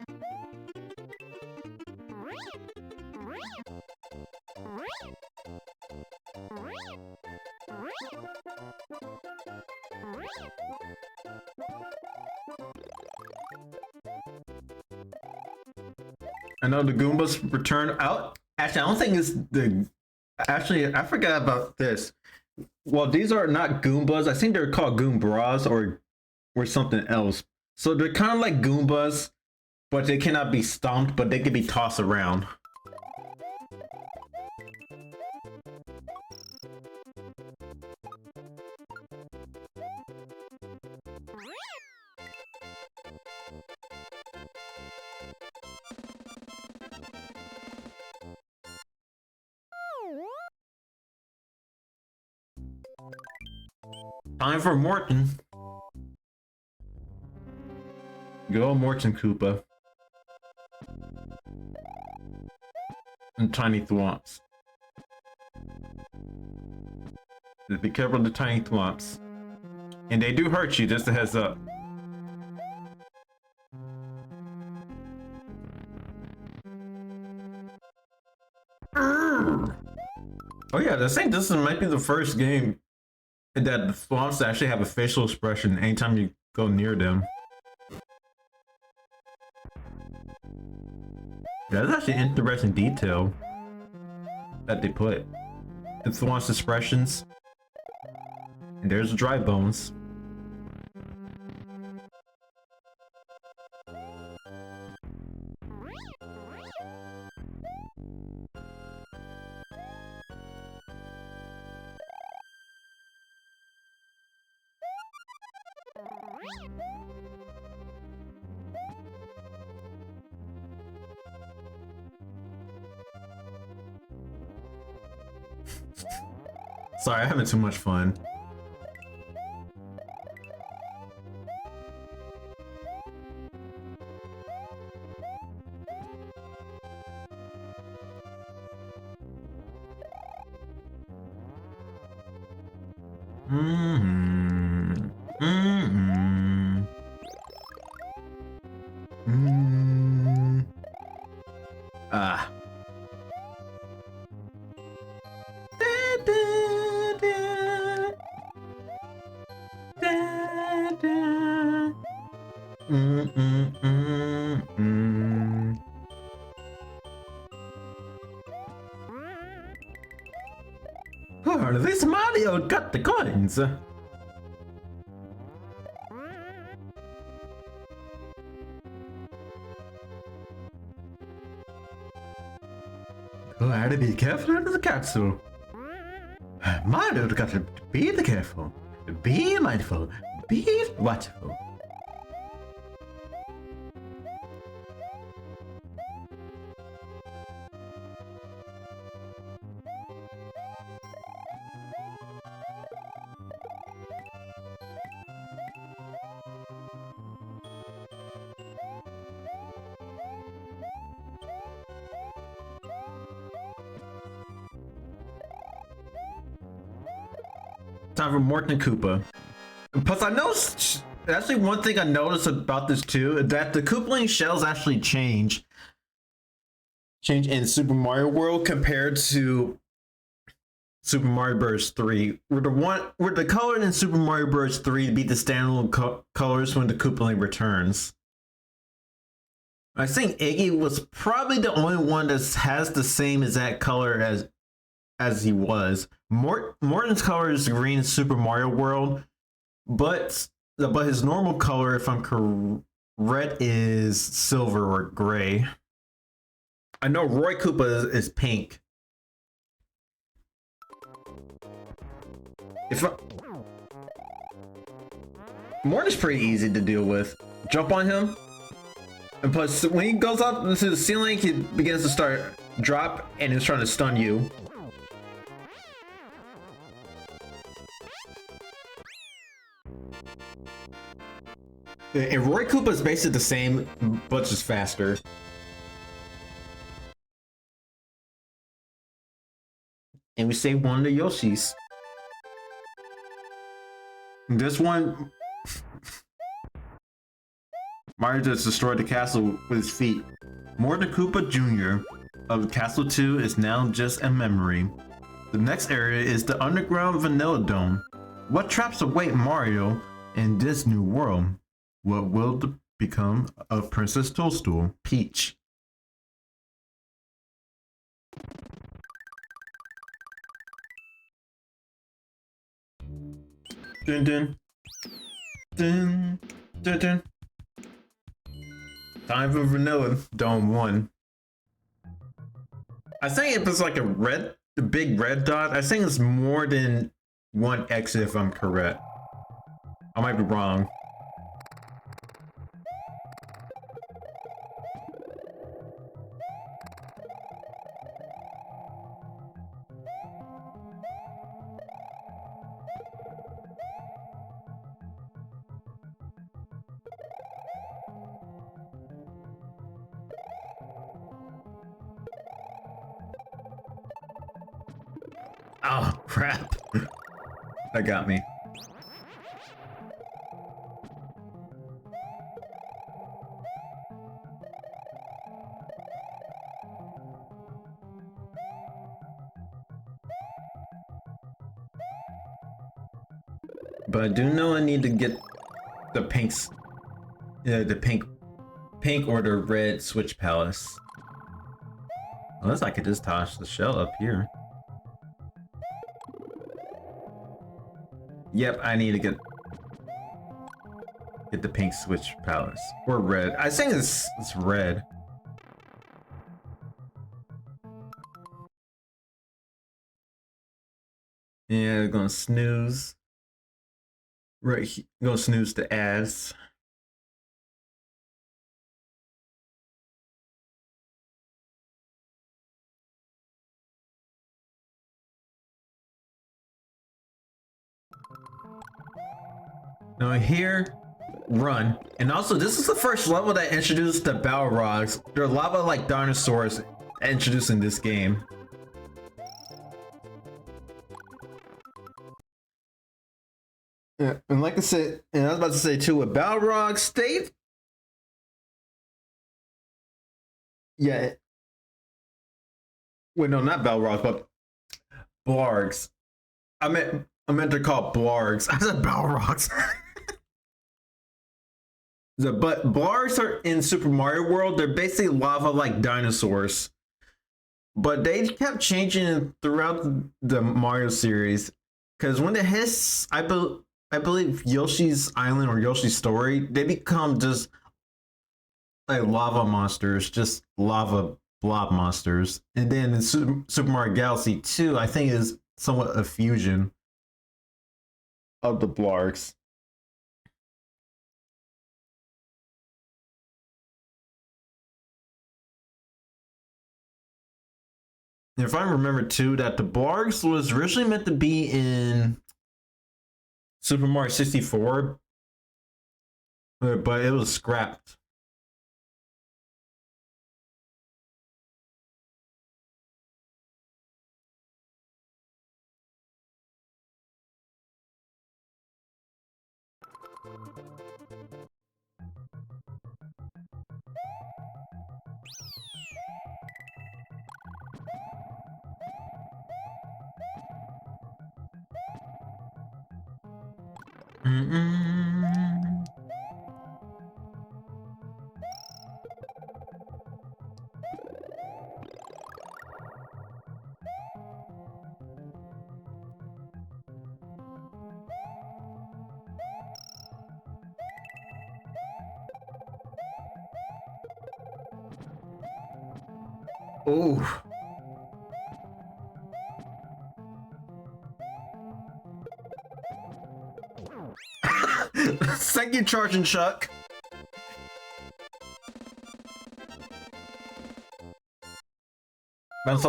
I know the Goombas return out. Actually, I don't think it's the. Actually, I forgot about this. Well, these are not Goombas. I think they're called Goombras or something else. So they're kind of like Goombas, but they cannot be stomped, but they can be tossed around. Time for Morton. Go Morton Koopa. And Tiny Thwomps. Just be careful of the Tiny Thwomps. And they do hurt you, just a heads up. Oh yeah, I think this might be the first game that the Thwomps actually have a facial expression anytime you go near them. Yeah, that's actually an interesting detail that they put. The Thwomps expressions. And there's the dry bones. Sorry, I'm having too much fun. Ah. Oh, this Mario got the coins. Oh, I had to be careful under the capsule. Mario got to be careful, be mindful, be watchful. Time for Morton and Koopa. Plus, I noticed, actually one thing I noticed about this too, is that the Koopaling shells actually change in Super Mario World compared to Super Mario Bros. 3. Where the color in Super Mario Bros. 3 be the standalone colors when the Koopaling returns. I think Iggy was probably the only one that has the same exact color as he was. Morton's color is green in Super Mario World, but his normal color, if I'm correct, is silver or gray. I know Roy Koopa is pink. Morton's pretty easy to deal with. Jump on him, and plus when he goes up into the ceiling, he begins to drop, and he's trying to stun you. And Roy Koopa is basically the same, but just faster. And we saved one of the Yoshis. This one, Mario just destroyed the castle with his feet. Morton Koopa Jr. of Castle 2 is now just a memory. The next area is the underground Vanilla Dome. What traps await Mario In this new world, what will become of Princess Toadstool, Peach? Dun dun dun dun dun. Time for Vanilla Dome 1. I think if it's like the big red dot, I think it's more than one exit if I'm correct. I might be wrong. Oh, crap. That got me. But I do know I need to get the pinks, the pink or the red switch palace. Unless I could just toss the shell up here. Yep, I need to get the pink switch palace or red. I think it's red. Yeah, gonna snooze. Right, gonna snooze the ads. Now here, run. And also, this is the first level that introduced the Balrogs. They're lava-like dinosaurs introduced in this game. Yeah, and like I said, and I was about to say too, with Balrog State. Yeah. Wait, no, not Balrogs, but Blargs. I meant to call Blargs. I said Balrogs. But Blargs are in Super Mario World. They're basically lava-like dinosaurs. But they kept changing throughout the Mario series. Because when they hit, I believe Yoshi's Island or Yoshi's Story, they become just like lava monsters, just lava blob monsters. And then in Super Mario Galaxy 2, I think is somewhat a fusion of the Blargs. If I remember too, that the Blargs was originally meant to be in Super Mario 64, but it was scrapped. Mm-mm. Oh. Thank you, Charging Chuck. Bounce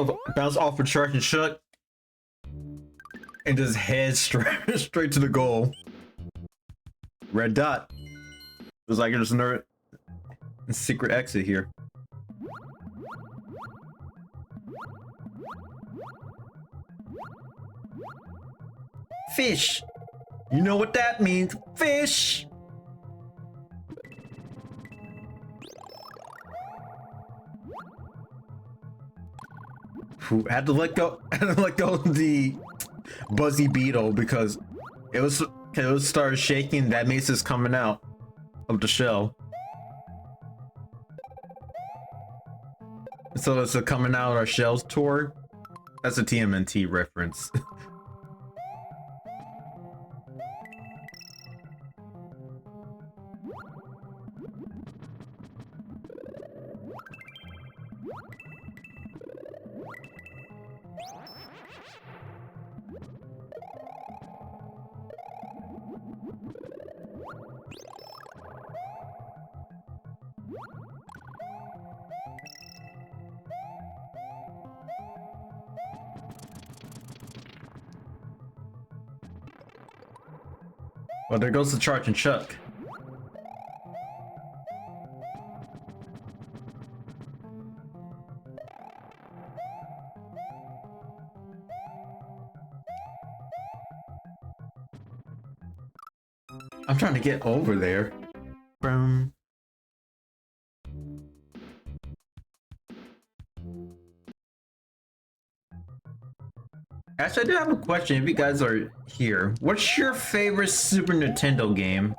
off for Charging Chuck. And just head straight to the goal. Red dot. It was like there's another secret exit here. Fish. You know what that means. Fish. Had to let go of the Buzzy Beetle because it was Okay, let's start shaking. That means it's coming out of the shell. So it's a coming out of our shells tour. That's a TMNT reference. Well, there goes the Charge and Chuck. I'm trying to get over there. Boom. Actually, I do have a question if you guys are here. What's your favorite Super Nintendo game?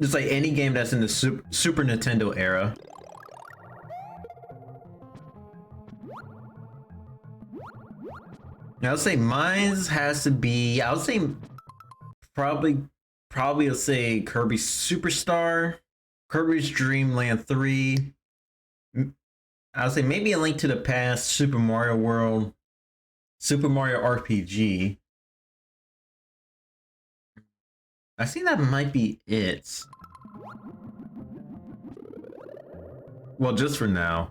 Just like any game that's in the Super Nintendo era. Now, I'll say mine's has to be, I'll say probably I'll say Kirby Superstar, Kirby's Dream Land 3. I'll say maybe A Link to the Past, Super Mario World, Super Mario RPG. I think that might be it. Well, just for now.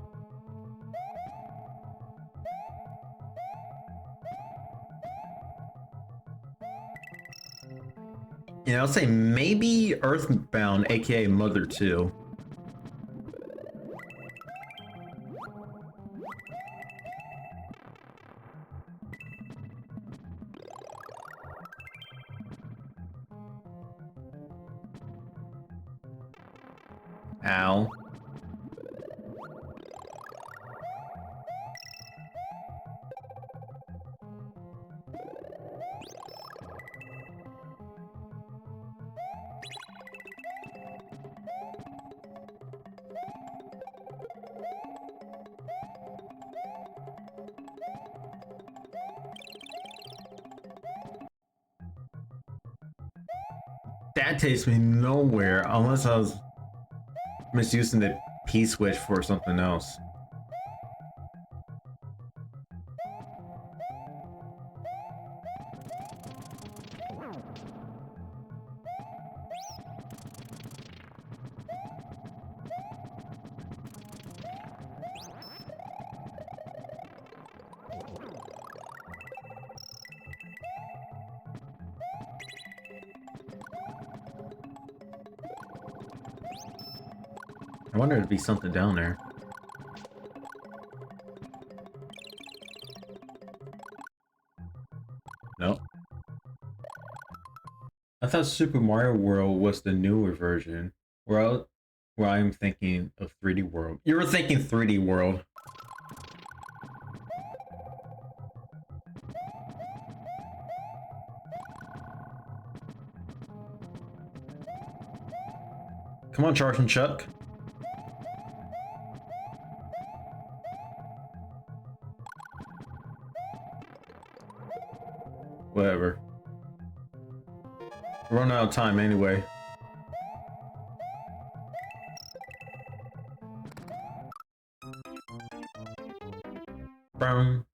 Yeah, I'll say maybe Earthbound, aka Mother 2. Ow. That takes me nowhere unless I was misusing the P-switch for something else. I wonder if there'd be something down there. Nope. I thought Super Mario World was the newer version. Where I'm thinking of 3D World. You were thinking 3D World. Come on, Charge and Chuck. Whatever. We're running out of time anyway. Brown.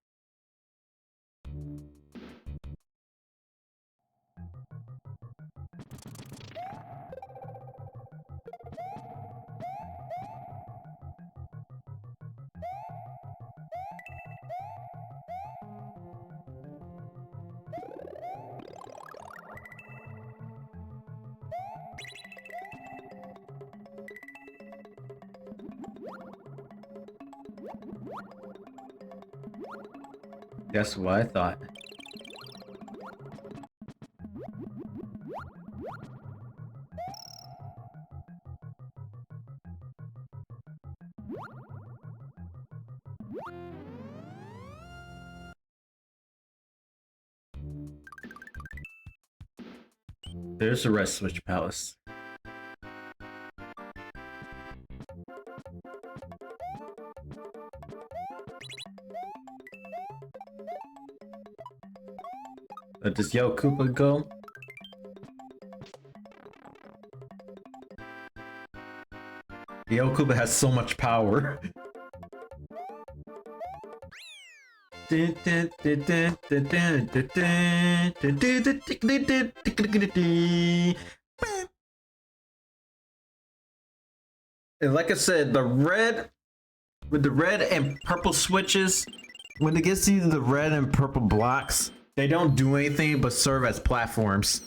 Guess what I thought. There's the Red Switch Palace. Let this Yo Koopa go. Yo Koopa has so much power. And like I said, with the red and purple switches, when it gets to the red and purple blocks, they don't do anything but serve as platforms.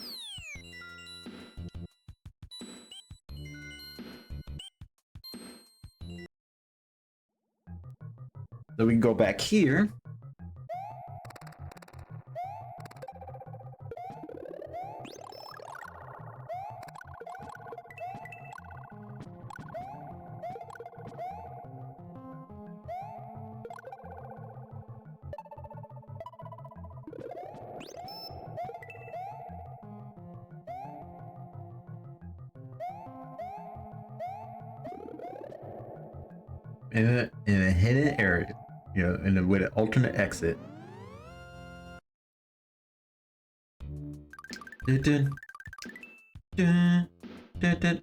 So we can go back here. In a hidden area, you know, with an alternate exit. Dun, dun, dun, dun.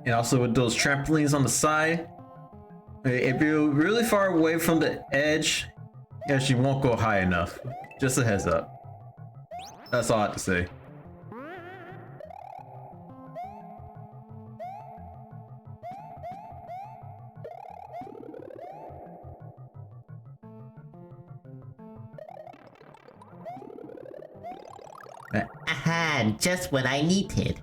And also with those trampolines on the side, if you're really far away from the edge, you actually won't go high enough. Just a heads up. That's all I have to say. Aha, just what I needed.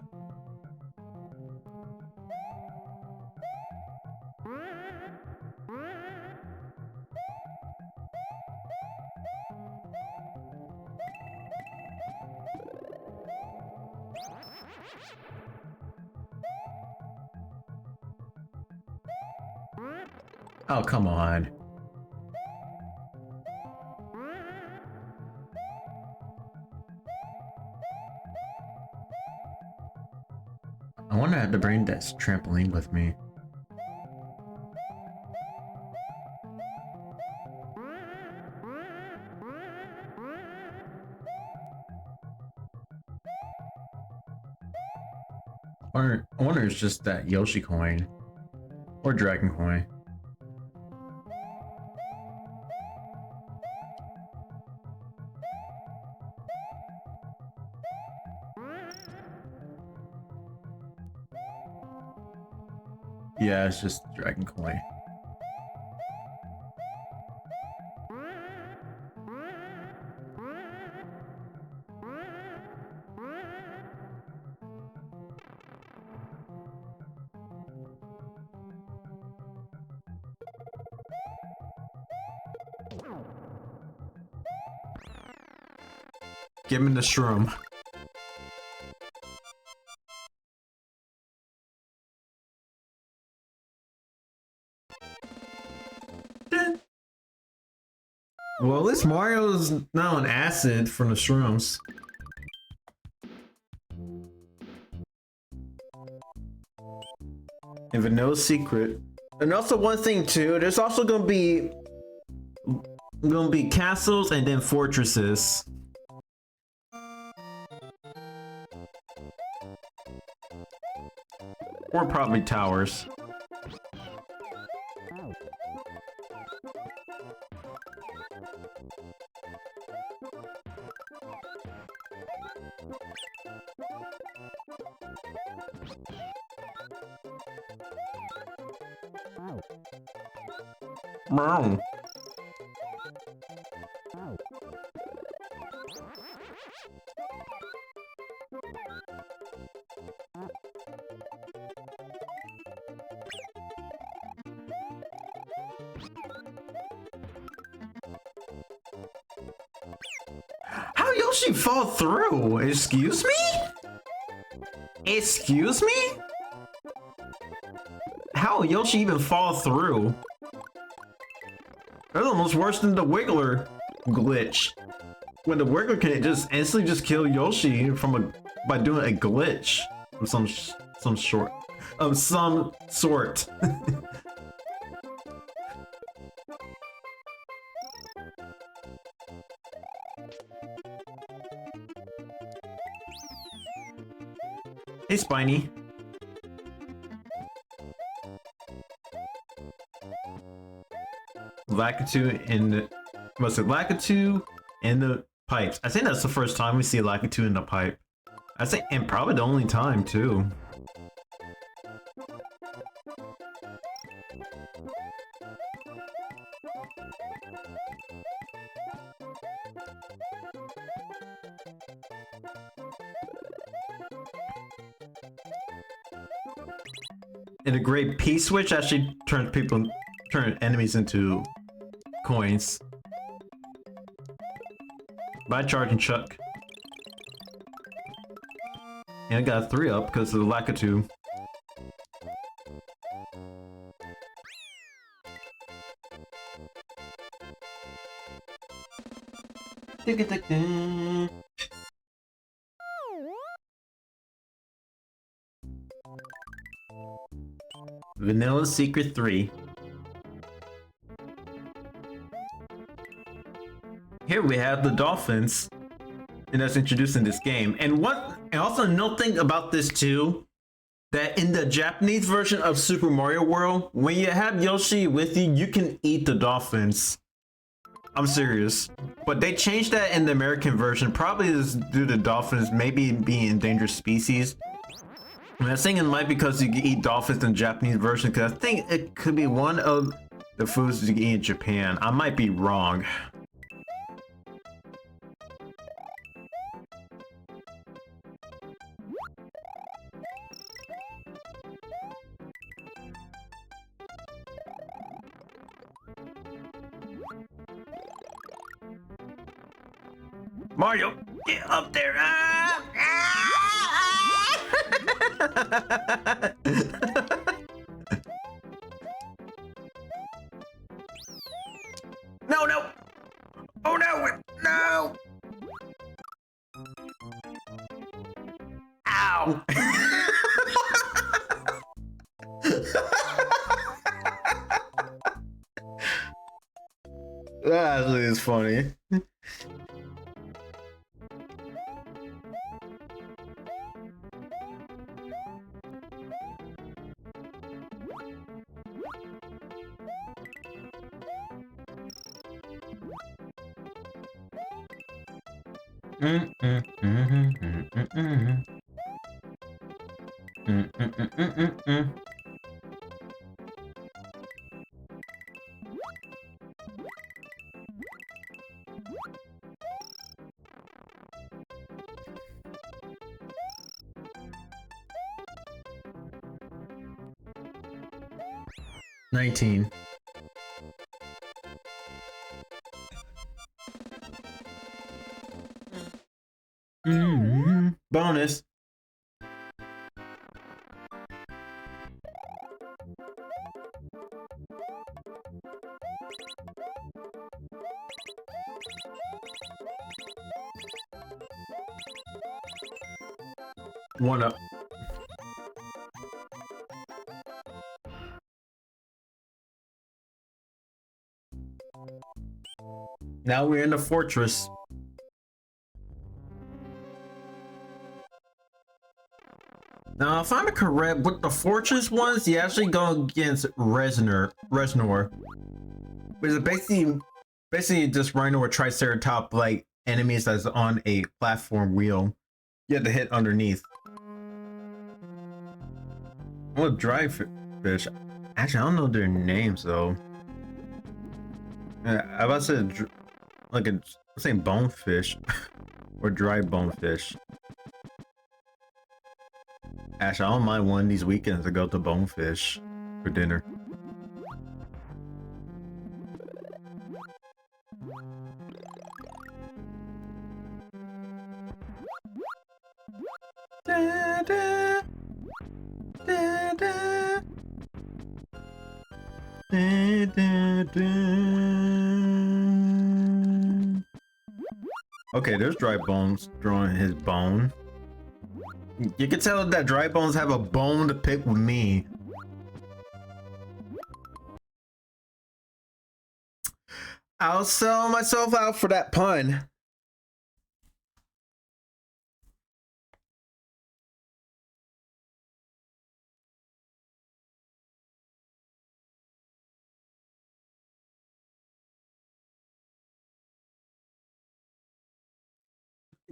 Oh, come on. I wonder if I have to bring that trampoline with me. I wonder if it's just that Yoshi coin or Dragon coin. Yeah, it's just Dragon coin. Give me the shroom. Well, at least Mario's not on acid from the shrooms. And Vanilla Secret. And also one thing too, there's also gonna be castles and then fortresses. Or probably towers. Brown. How Yoshi fall through? Excuse me? Excuse me? How will Yoshi even fall through? That's almost worse than the Wiggler glitch. When the Wiggler can just instantly just kill Yoshi by doing a glitch of some sort. Hey, Spiny. Lakitu in the... Was it Lakitu in the pipes? I think that's the first time we see Lakitu in the pipe. I think, and probably the only time, too. And the great P-switch actually turn enemies into coins. By charging Chuck. And I got a 3 up because of the Lakitu. Vanilla Secret 3. Here we have the dolphins, and that's introduced in this game. And also another thing about this too, that in the Japanese version of Super Mario World, when you have Yoshi with you, you can eat the dolphins. I'm serious. But they changed that in the American version, probably due to dolphins maybe being endangered species. And I think it might be because you can eat dolphins in the Japanese version, because I think it could be one of the foods you can eat in Japan. I might be wrong. Mario, get up there! Ah! No, no! Oh no! No! Ow! That actually is funny. $19. Bonus. One up. Now we're in the fortress. Now, if I'm correct, with the fortress ones, you actually go against Reznor, which is basically just Rhino or Triceratops like enemies that's on a platform wheel. You have to hit underneath. Well, dry fish. Actually, I don't know their names though. I about to say like I'm saying bonefish or dry bonefish. Actually, I don't mind one of these weekends to go to Bonefish for dinner. Da, da. Okay, there's Dry Bones drawing his bone. You can tell that Dry Bones have a bone to pick with me. I'll sell myself out for that pun.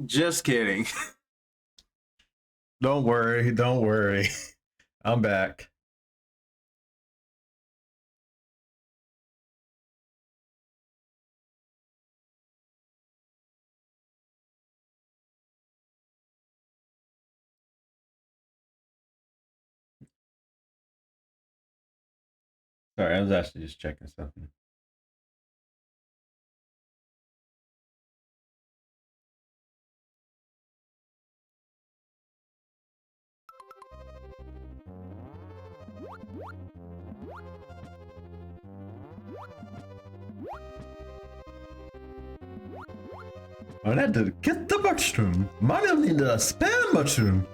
Just kidding. Don't worry, don't worry. I'm back. Sorry, I was actually just checking something. I had to get the mushroom. Might have needed a spam mushroom.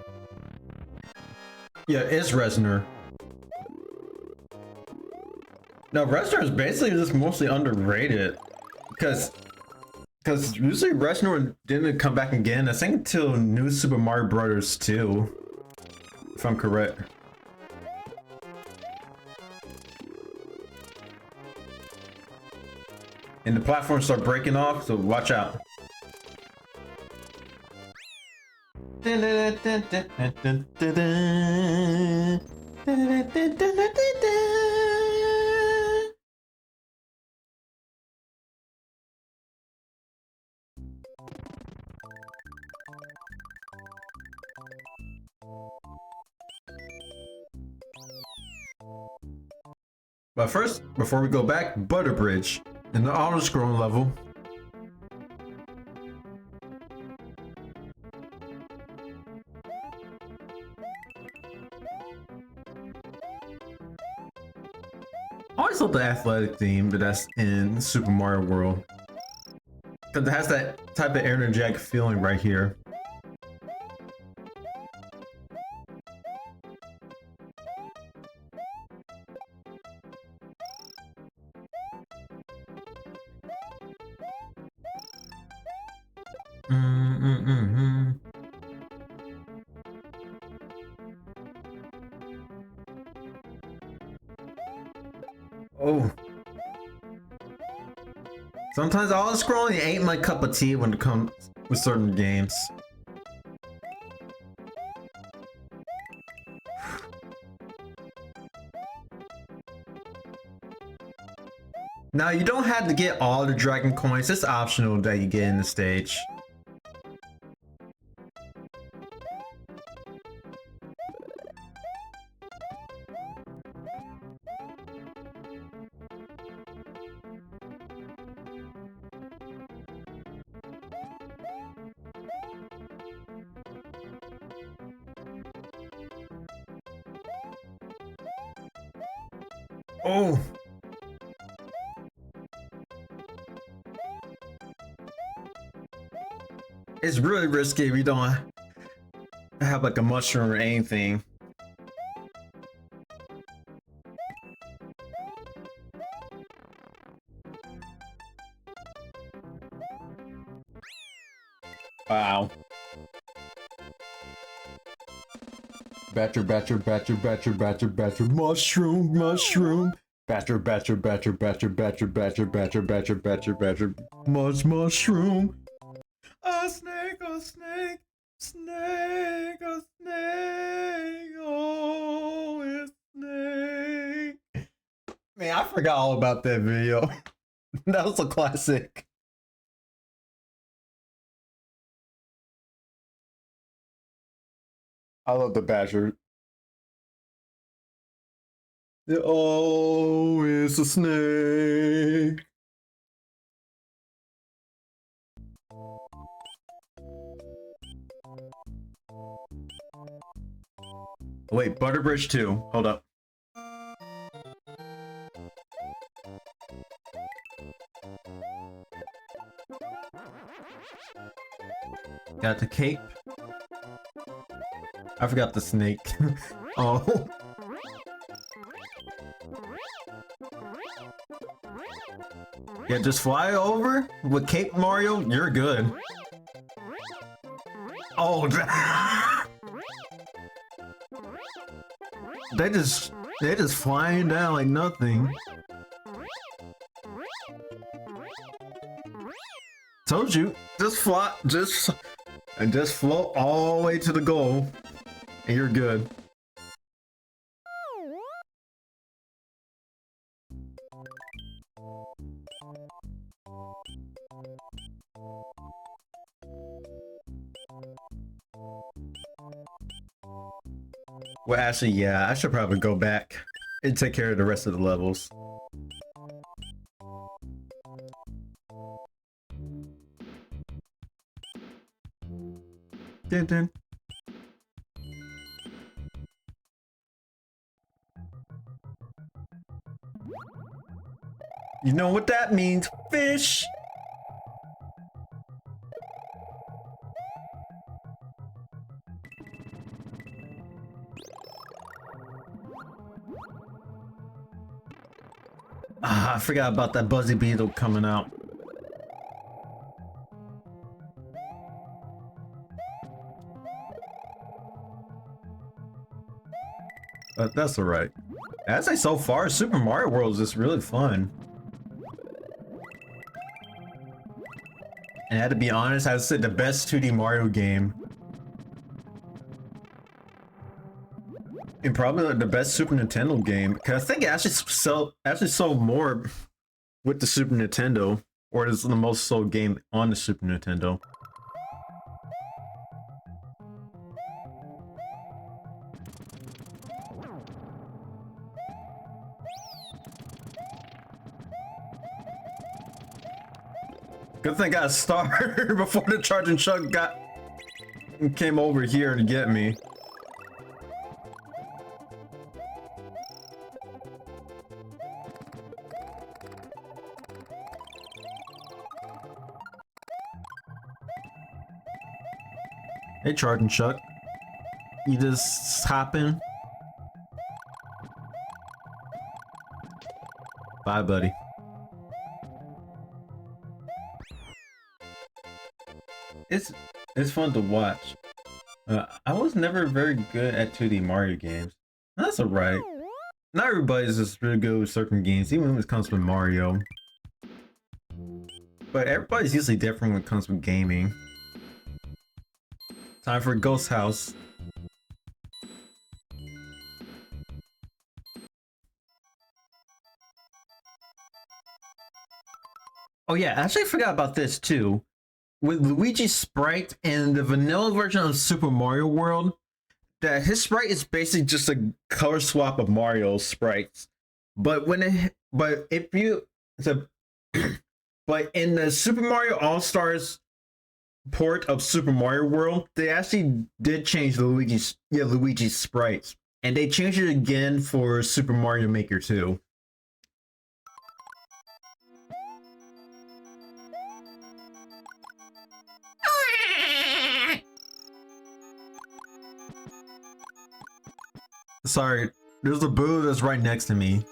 Yeah, it's Reznor. Now Reznor is basically just mostly underrated because usually Reznor didn't come back again. I think until New Super Mario Brothers 2, if I'm correct. And the platforms start breaking off, so watch out. But first, before we go back, Butter Bridge in the auto scroll level. I always love the athletic theme, but that's in Super Mario World. Because it has that type of energetic feeling right here. Oh. Sometimes all scrolling ain't my cup of tea when it comes with certain games. Now you don't have to get all the dragon coins, it's optional that you get in the stage. Oh! It's really risky if you don't have like a mushroom or anything. Wow. Batcher, batcher, batcher, batcher, batcher, batcher, mushroom, mushroom. Batcher, batcher, batcher, batcher, batcher, batcher, batcher, batcher, batcher, batcher, mushroom. A snake, a snake, snake, a snake, oh, it's snake. Man, I forgot all about that video. That was a classic. I love the Badger. Oh, it's a snake. Wait, Butter Bridge 2. Hold up. Got the cape. I forgot the snake. Oh. Yeah, just fly over with Cape Mario, you're good. Oh, they're just flying down like nothing. Told you, just fly, just float all the way to the goal, and you're good. Well, actually, yeah, I should probably go back and take care of the rest of the levels. Dun, dun. You know what that means, fish! Ah, I forgot about that Buzzy Beetle coming out. But that's alright. I'd say so far, Super Mario World is just really fun. And I had to be honest, I'd say the best 2D Mario game. And probably the best Super Nintendo game. Cause I think it actually sold more with the Super Nintendo. Or it's the most sold game on the Super Nintendo. Good thing I got a star before the charging truck came over here to get me. Hey, charging truck. You just hopping? Bye, buddy. It's fun to watch. I was never very good at 2D Mario games. That's alright. Not everybody's just really good with certain games, even when it comes with Mario. But everybody's usually different when it comes with gaming. Time for Ghost House. Oh yeah, I actually forgot about this too. With Luigi's sprite in the vanilla version of Super Mario World, that his sprite is basically just a color swap of Mario's sprites. But but in the Super Mario All-Stars port of Super Mario World, they actually did change Luigi's sprites. And they changed it again for Super Mario Maker 2. Sorry, there's a boo that's right next to me.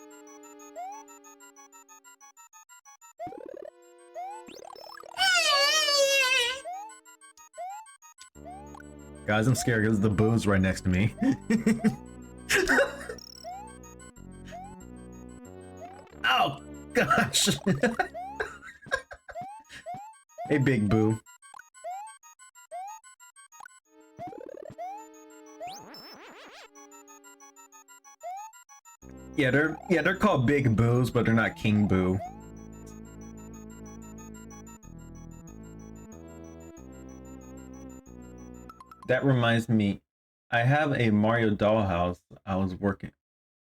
Guys, I'm scared because the boo's right next to me. Oh, gosh. Hey, big boo. Yeah, they're called Big Boos, but they're not King Boo. That reminds me, I have a Mario Dollhouse I was working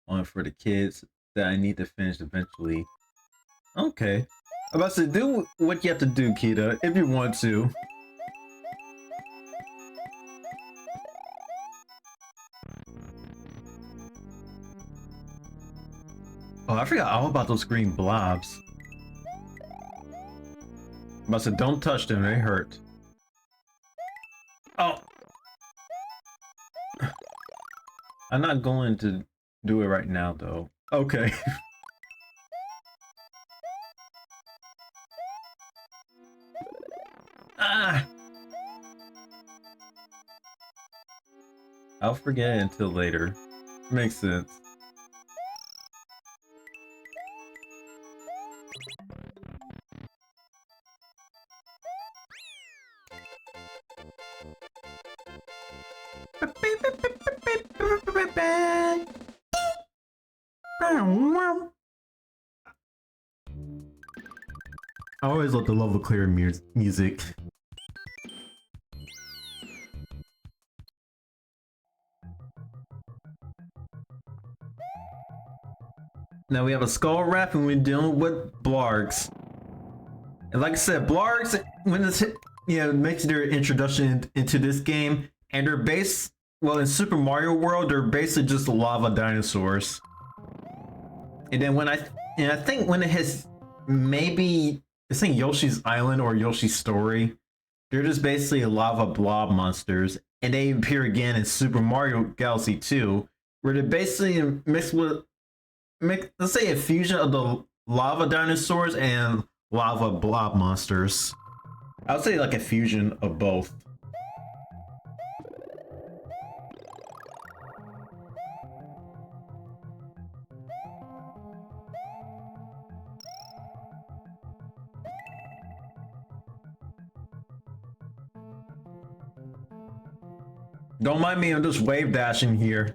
on for the kids that I need to finish eventually. Okay. I'm about to do what you have to do, Kita, if you want to. Oh, I forgot all about those green blobs. I'm about to say, don't touch them, they hurt. I'm not going to do it right now, though. Okay. Ah! I'll forget it until later. Makes sense. I always love the level clear music. Now we have a skull wrap and we're dealing with Blargs. And like I said, Blargs, when this makes their introduction into this game, and they're based, well, in Super Mario World, they're basically just lava dinosaurs. And then I think when it hits maybe it's in Yoshi's Island or Yoshi's Story, they're just basically lava blob monsters, and they appear again in Super Mario Galaxy 2, where they're basically mixed with, let's say, a fusion of the lava dinosaurs and lava blob monsters. I would say like a fusion of both. Don't mind me, I'm just wave dashing here.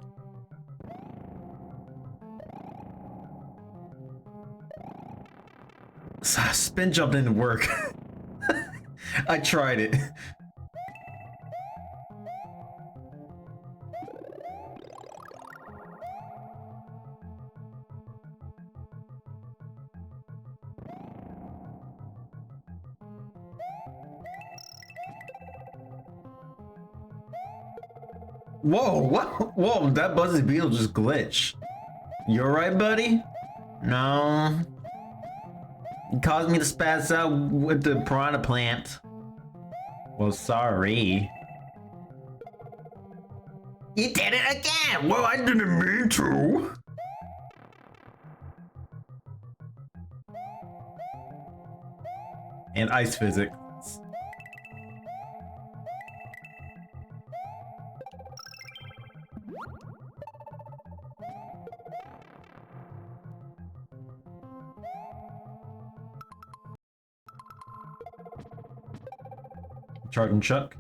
Spin jump didn't work. I tried it. Whoa, that Buzzy Beetle just glitched. You alright, buddy? No. You caused me to spaz out with the piranha plant. Well, sorry. You did it again! Well, I didn't mean to. And ice physics. Charging Chuck?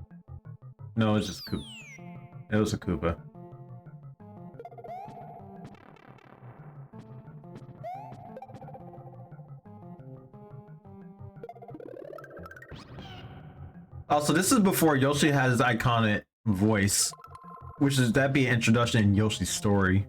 No, it's just a Koopa. It was a Koopa. Also, this is before Yoshi had his iconic voice, which is that'd be an introduction in Yoshi's Story.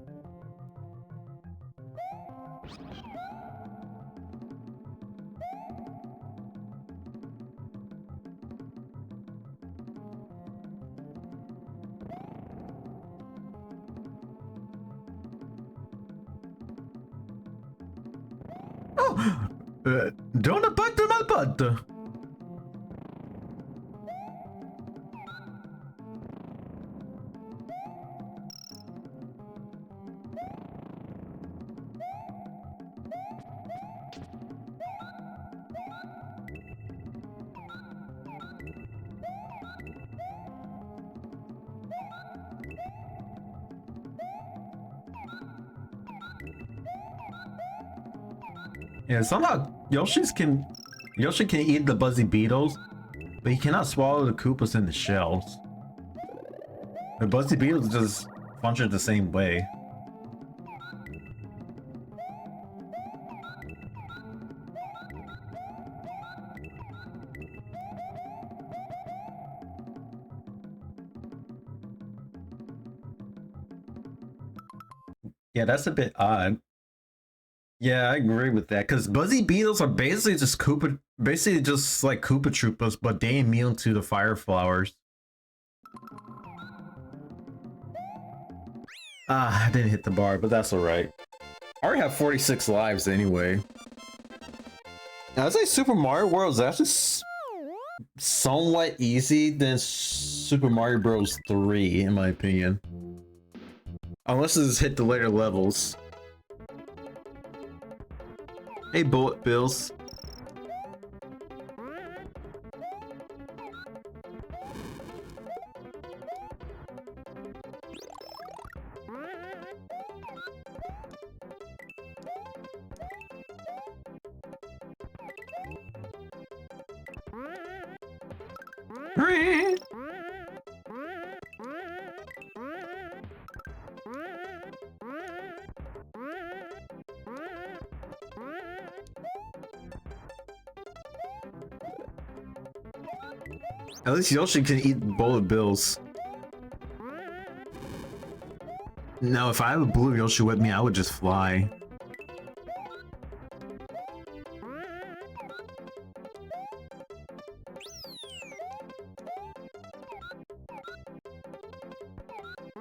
Don't abbattere my butt. Yeah, somehow Yoshi can eat the Buzzy Beetles, but he cannot swallow the Koopas in the shells. The Buzzy Beetles just function the same way. Yeah, that's a bit odd. Yeah, I agree with that, because Buzzy Beetles are basically just like Koopa Troopas, but they immune to the fire flowers. Ah, I didn't hit the bar, but that's alright. I already have 46 lives anyway. Now, I'd say Super Mario World is actually somewhat easy than Super Mario Bros. 3, in my opinion. Unless it's hit the later levels. Hey, Bullet Bills. At least Yoshi can eat bullet bills. Now, if I have a blue Yoshi with me, I would just fly.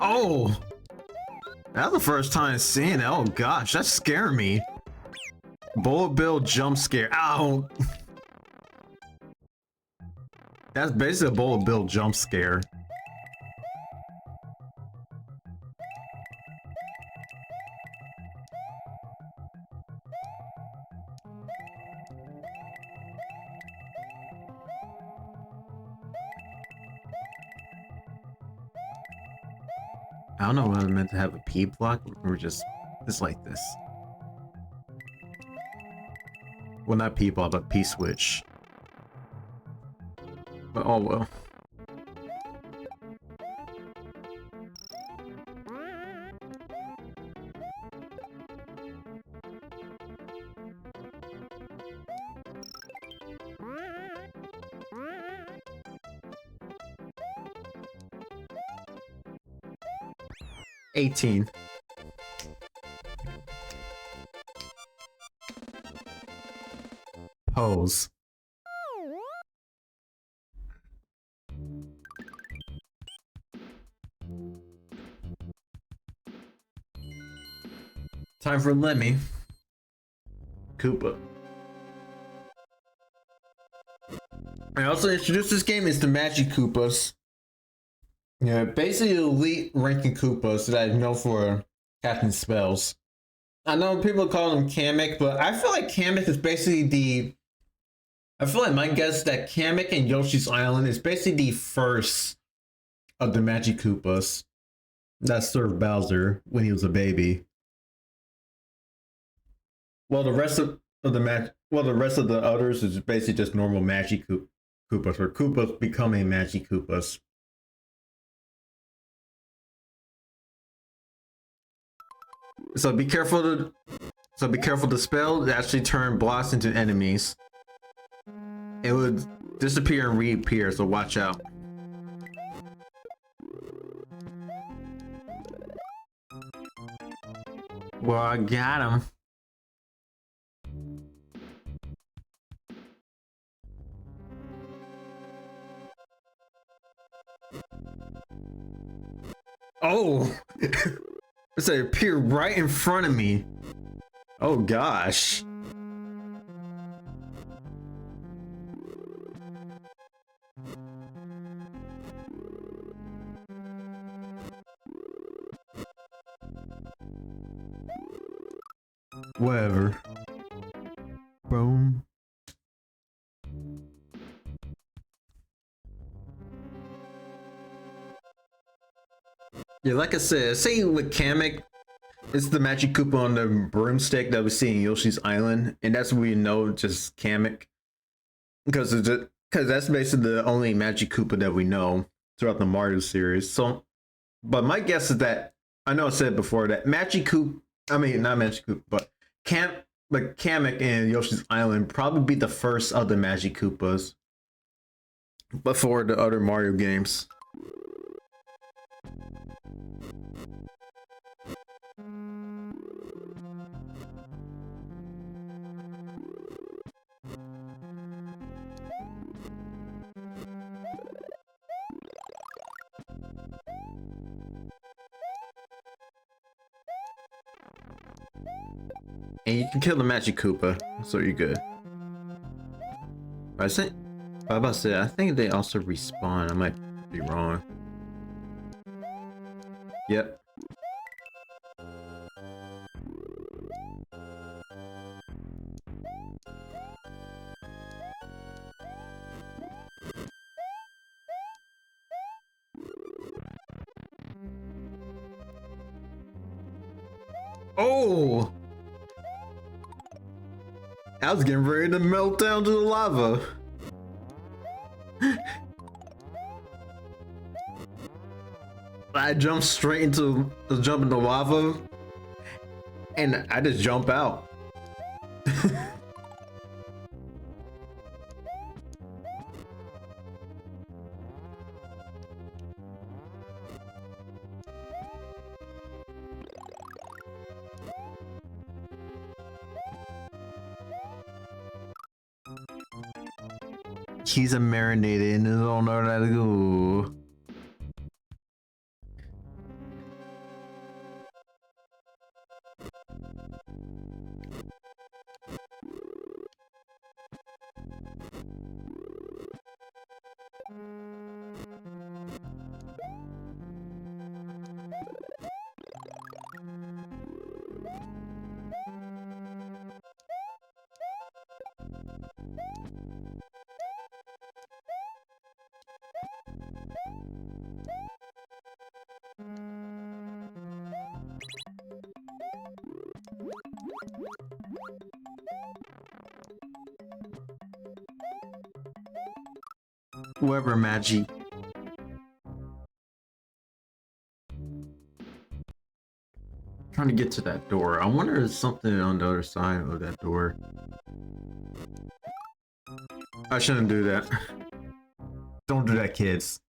Oh! That's the first time seeing it. Oh gosh, that scared me. Bullet bill jump scare. Ow! That's basically a bullet bill jump scare. I don't know whether I'm meant to have a P block or just like this. Well, not P block, but P switch. But oh well. $18. Pose. Time for Lemmy. Koopa. I also introduced this game is the Magic Koopas. Yeah, basically elite ranking Koopas that I know for casting spells. I know people call them Kamek, but I feel like Kamek is basically the... I feel like my guess is that Kamek and Yoshi's Island is basically the first of the Magic Koopas that served Bowser when he was a baby. Well, the rest of the others is basically just normal Magic Koopas, or Koopas becoming Magic Koopas. So be careful the spell actually turn blocks into enemies. It would disappear and reappear, so watch out. Well, I got him. Oh! It's like appear right in front of me. Oh gosh. Whatever. Boom. Yeah, like I said, say with Kamek, it's the Magic Koopa on the broomstick that we see in Yoshi's Island, and that's what we know, just Kamek, because that's basically the only Magic Koopa that we know throughout the Mario series. So, but my guess is that I know I said before that Magic Koopa, I mean not Magic Koopa, but Kamek and Yoshi's Island probably be the first of the Magic Koopas before the other Mario games. And you can kill the Magic Koopa, so you're good. I think they also respawn. I might be wrong. Yep. Oh! I was getting ready to melt down to the lava. I jumped straight into the lava, and I just jump out. He's a marinated and don't know how to go. Whoever Magi. Trying to get to that door. I wonder if there's something on the other side of that door. I shouldn't do that. Don't do that, kids.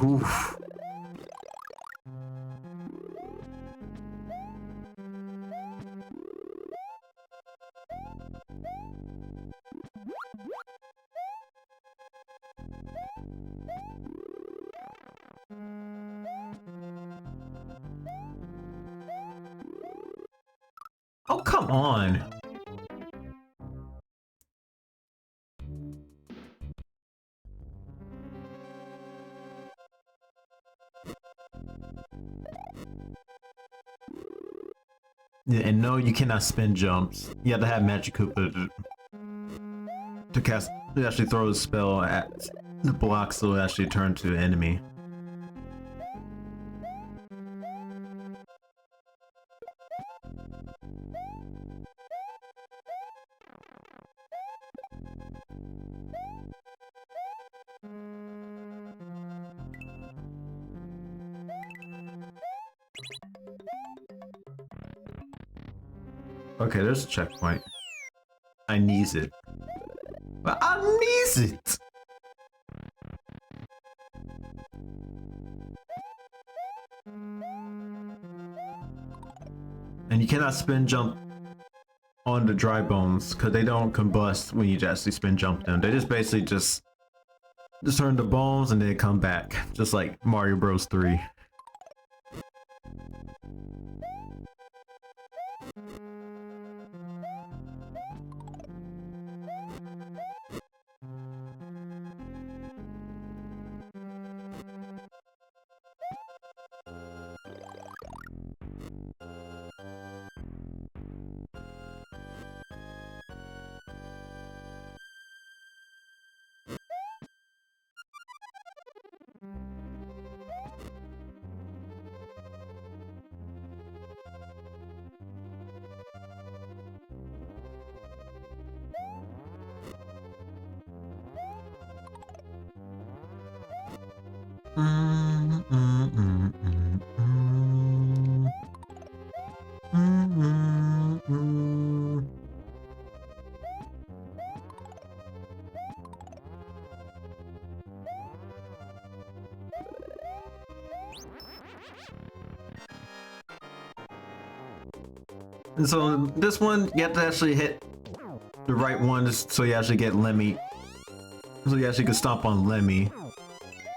Oof. Oh, come on. Yeah, and no, you cannot spin jumps. You have to have Magic Koopa to cast, to actually throw the spell at the block so it actually turn to an enemy. Okay, there's a checkpoint. I needs it. But I needs it! And you cannot spin jump on the dry bones because they don't combust when you actually spin jump them. They just basically just turn the bones and then come back. Just like Mario Bros 3. And so this one, you have to actually hit the right one so you actually get Lemmy. So you actually can stomp on Lemmy.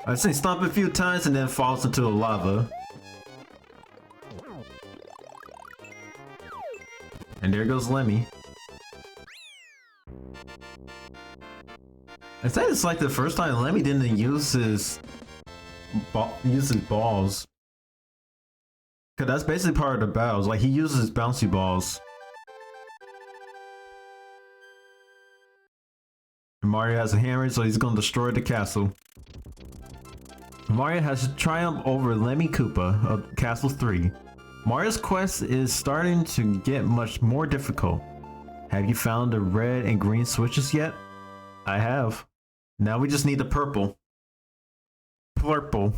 I say stomp a few times and then falls into the lava. And there goes Lemmy. I said it's like the first time Lemmy didn't use his balls. Cause that's basically part of the battles. Like he uses bouncy balls. And Mario has a hammer, so he's gonna destroy the castle. Mario has triumphed over Lemmy Koopa of Castle 3. Mario's quest is starting to get much more difficult. Have you found the red and green switches yet? I have. Now we just need the purple. Purple.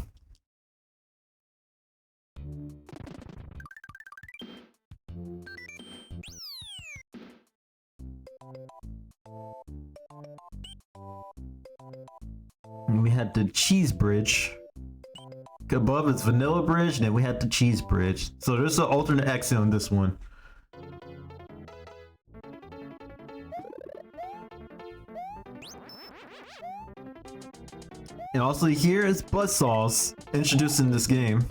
And we had the cheese bridge. Above is vanilla bridge, then we had the cheese bridge. So there's an alternate exit on this one. And also here is Buzzsaws introduced in this game.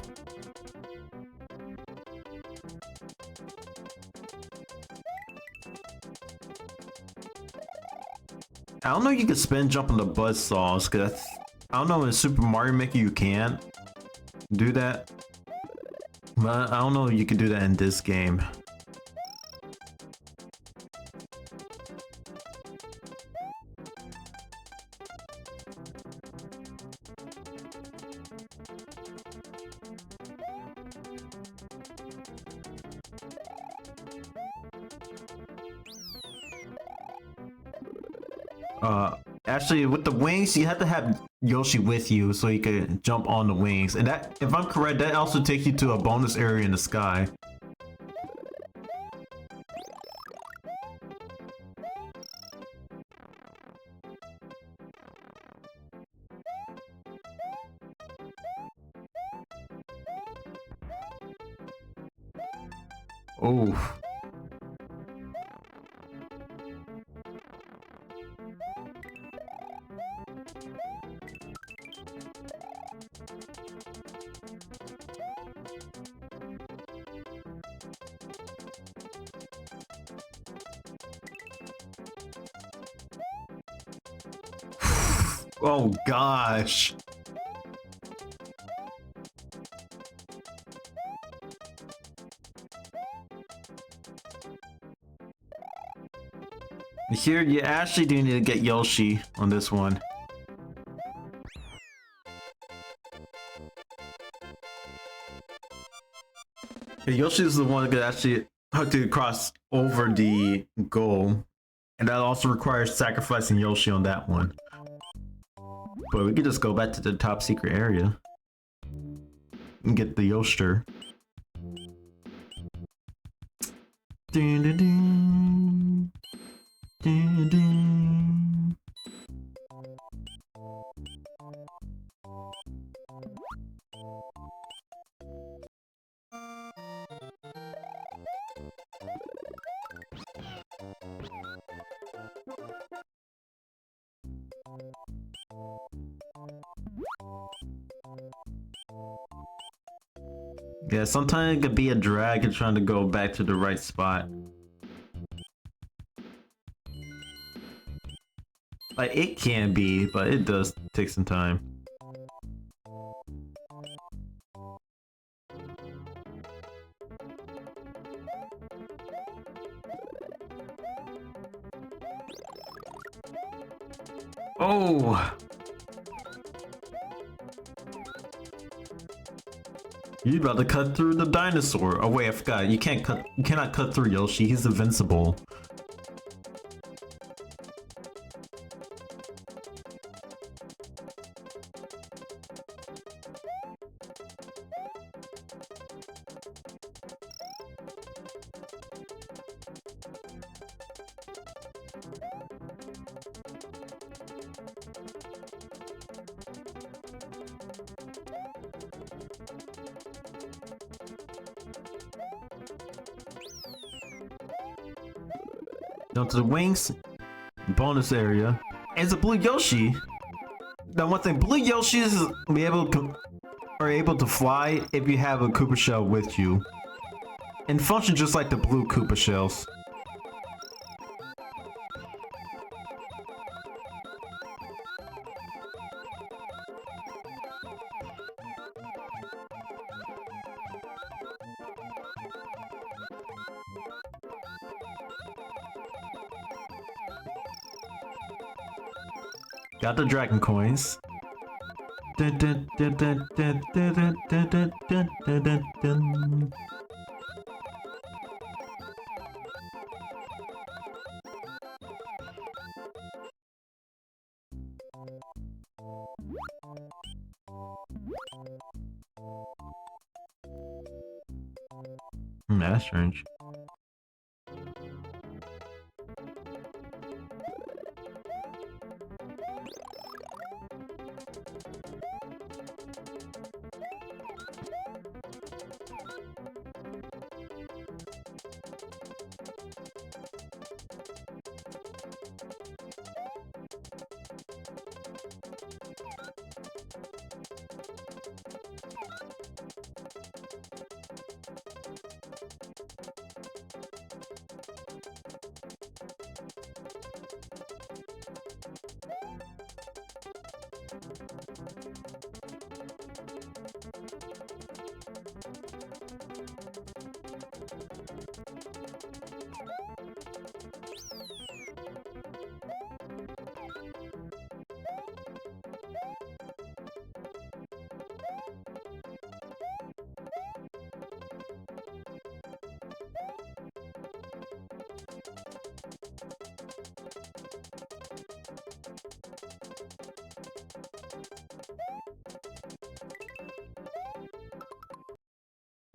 I don't know if you can spin jump on the Buzzsaws, cause I don't know in Super Mario Maker you can do that. But I don't know if you can do that in this game. Actually, with the wings, you have to have Yoshi with you so you can jump on the wings. And that, if I'm correct, that also takes you to a bonus area in the sky. Oh. Oh gosh. Here you actually do need to get Yoshi on this one. Yoshi is the one that could actually hook it across over the goal. And that also requires sacrificing Yoshi on that one. But we could just go back to the top secret area and get the Yoster. Dun, dun, dun. Dun, dun. Yeah, sometimes it could be a drag in trying to go back to the right spot. Like, it can be, but it does take some time. Oh! You about to cut through the dinosaur. Oh wait, I forgot. You cannot cut through Yoshi. He's invincible. Down to the wings, bonus area. And it's a blue Yoshi. Now one thing, blue Yoshis are able to fly if you have a Koopa shell with you. And function just like the blue Koopa shells. Got the dragon coins. Dun, dun, dun, dun, dun, dun, dun, dun, dun, dun, dun, dun. That's strange.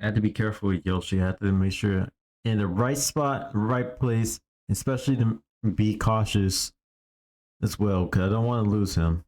I had to be careful with Yoshi. I had to make sure in the right spot, right place, especially to be cautious as well, because I don't want to lose him.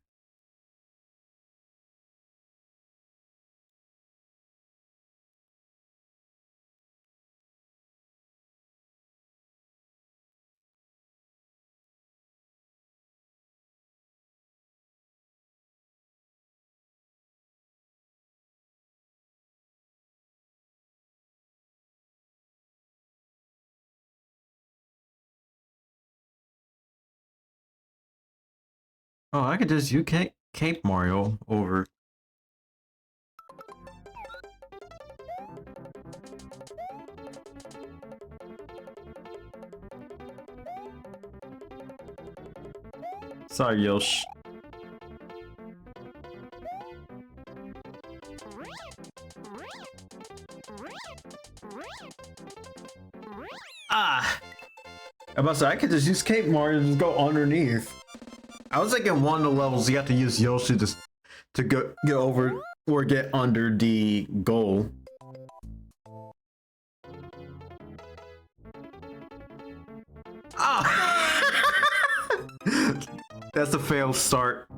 Oh, I could just use Cape Mario over. Sorry, Yosh. Ah! I must say, I could just use Cape Mario and just go underneath. I was thinking one of the levels you have to use Yoshi to go get over or get under the goal. Ah! That's a failed start.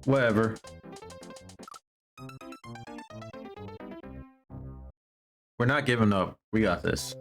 Whatever. We're not giving up. We got this.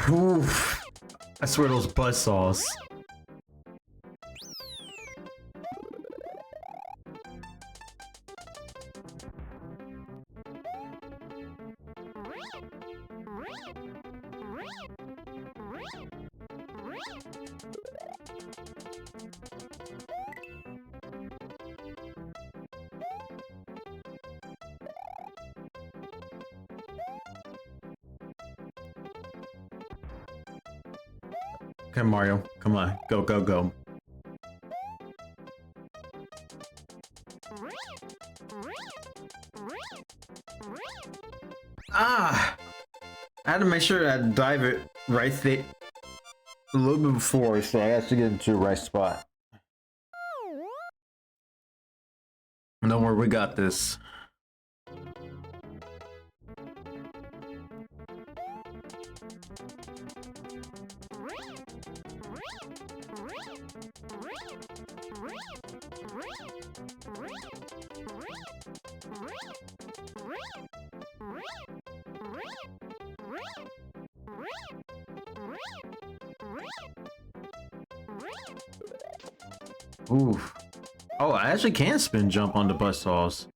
Oof. I swear those buzzsaws. Okay, Mario, come on, go, go, go. Ah! I had to make sure I dive it right there a little bit before, so I had to get into the right spot. Don't worry, we got this. Oof. Oh, I actually can spin jump on the buzzsaws.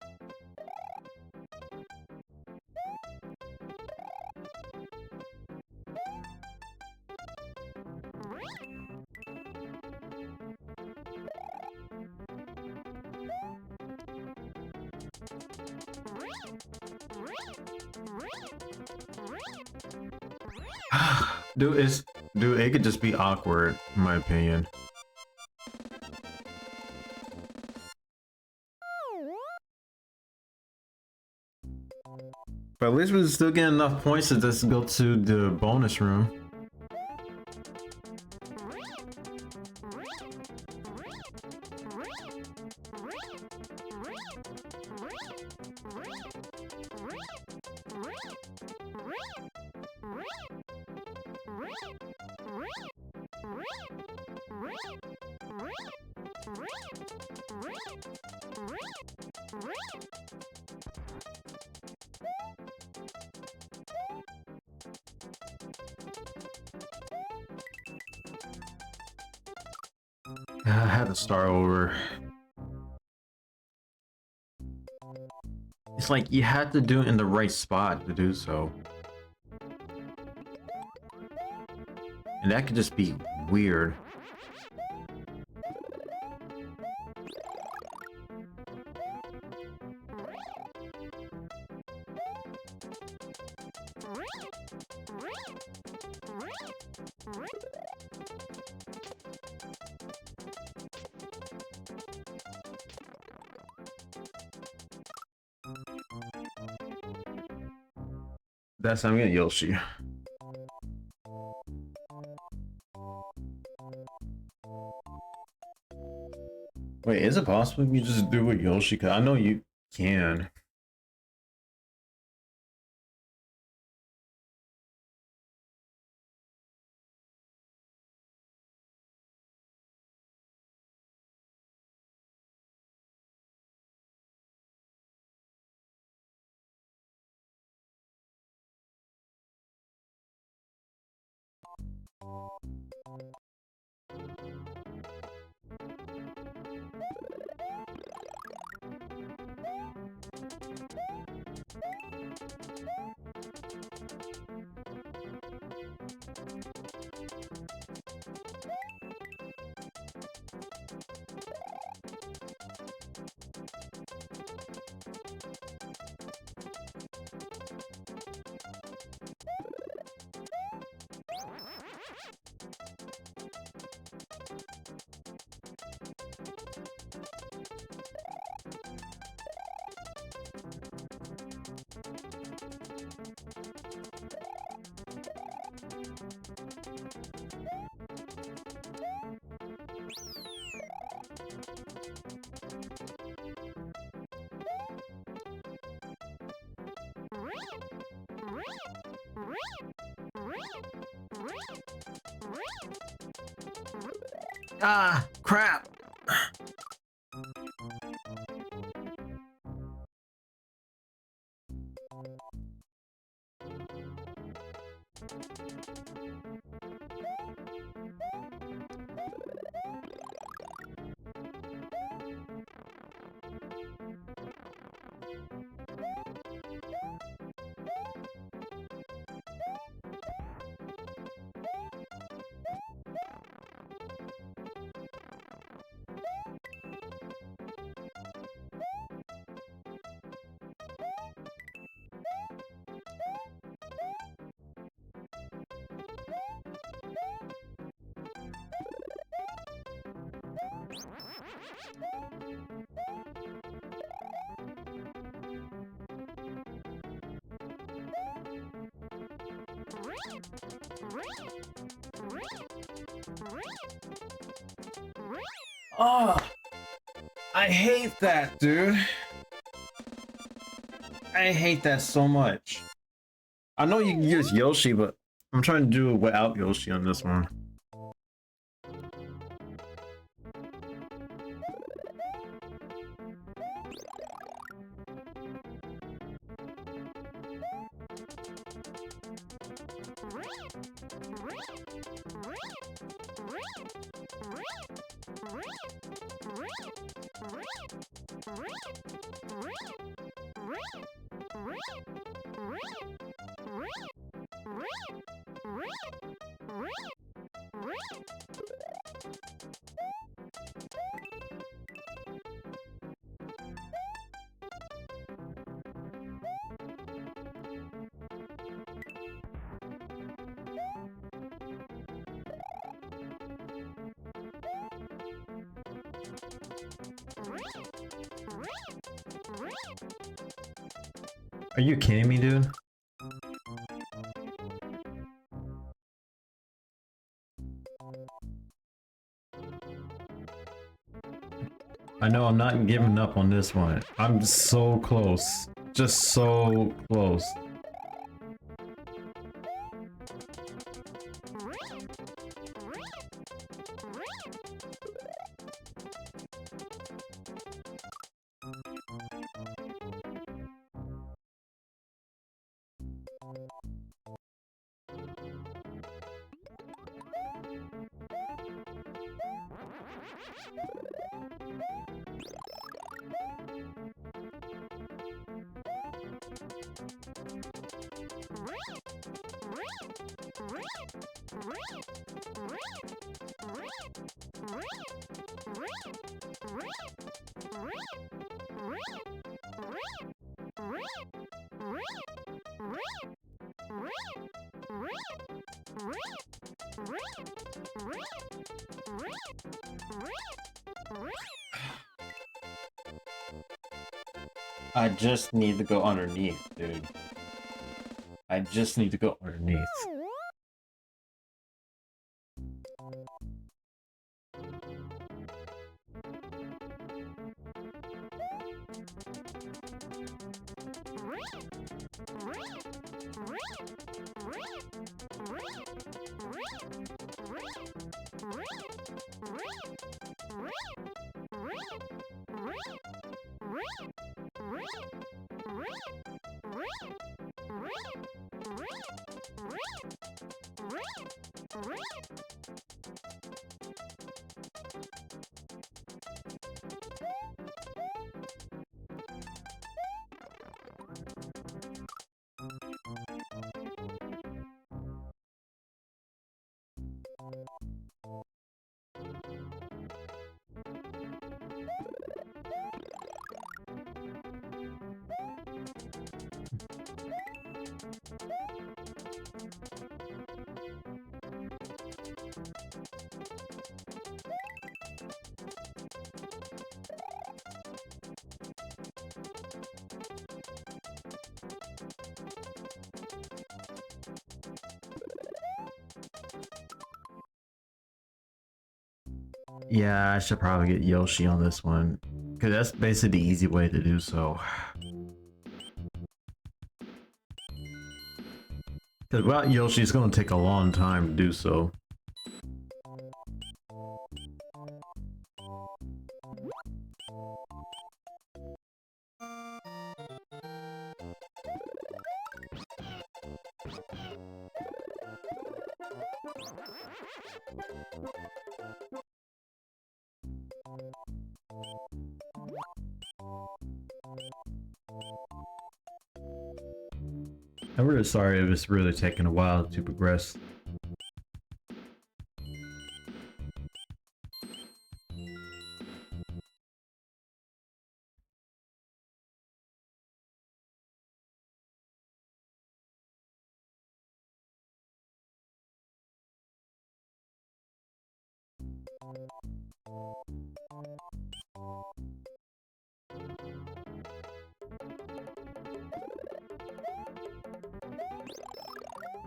Dude, it could just be awkward, in my opinion. But at least we still get enough points to just go to the bonus room. I had to start over. It's like you had to do it in the right spot to do so. And that could just be weird. That's how I'm gonna Yoshi. Wait, is it possible you just do it Yoshi? Cause I know you can. Ah, crap. Oh, I hate that, dude. I hate that so much. I know you can use Yoshi, but I'm trying to do it without Yoshi on this one. Are you kidding me, dude? I know I'm not giving up on this one. I'm so close. Just so close. I just need to go underneath, dude. I just need to go underneath. Yeah, I should probably get Yoshi on this one, because that's basically the easy way to do so. Because without Yoshi, it's going to take a long time to do so. I'm really sorry if it's really taking a while to progress.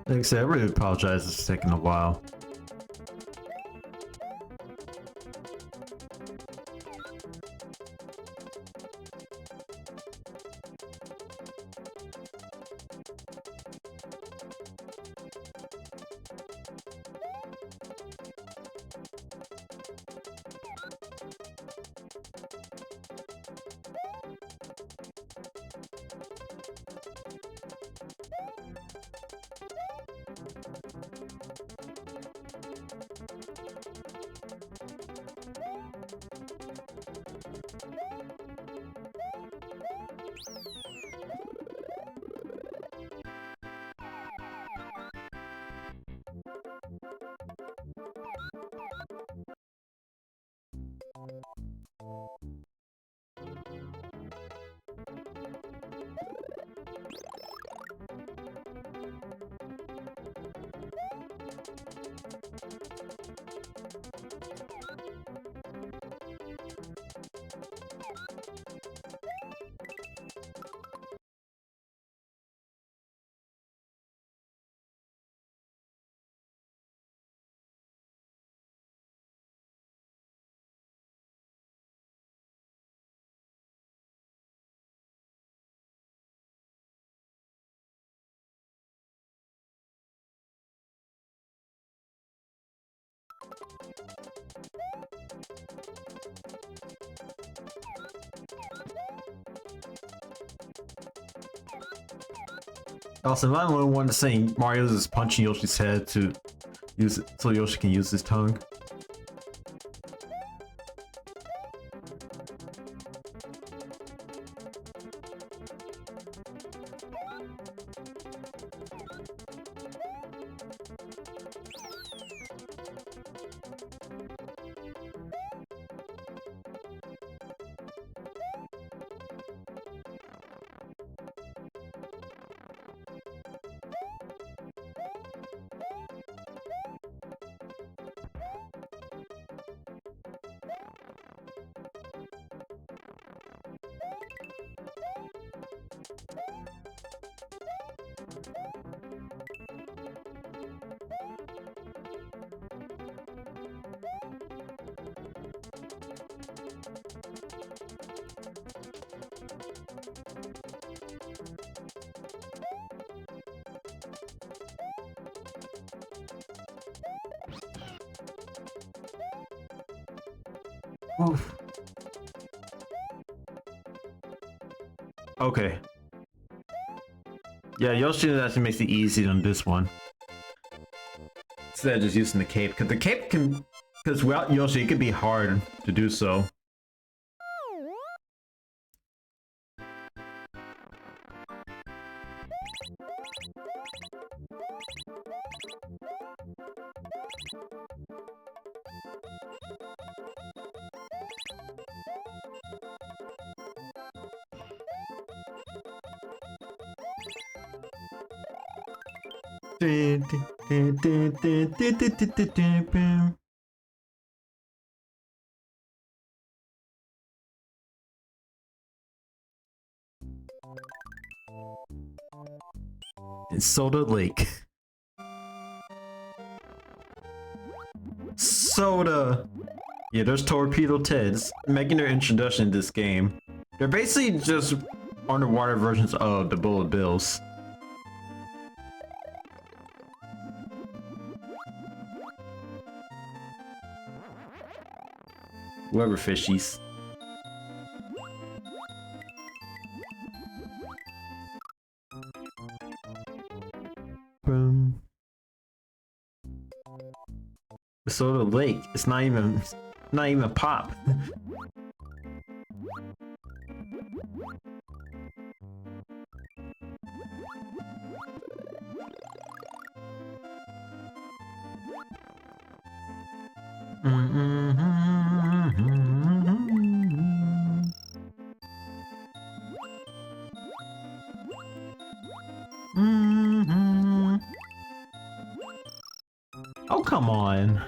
Like I said, I really apologize it's taking a while. Also, am I the only one saying Mario's is punching Yoshi's head to use it so Yoshi can use his tongue? Oof. Okay. Yeah, Yoshi actually makes it easy on this one. Instead of just using the cape, because the cape can, because without Yoshi, it can be hard to do so. It's Soda Lake. Soda! Yeah, there's Torpedo Teds making their introduction in this game. They're basically just underwater versions of the Bullet Bills. Whoever fishies. Boom. Soda Lake. It's not even pop. Oh, come on.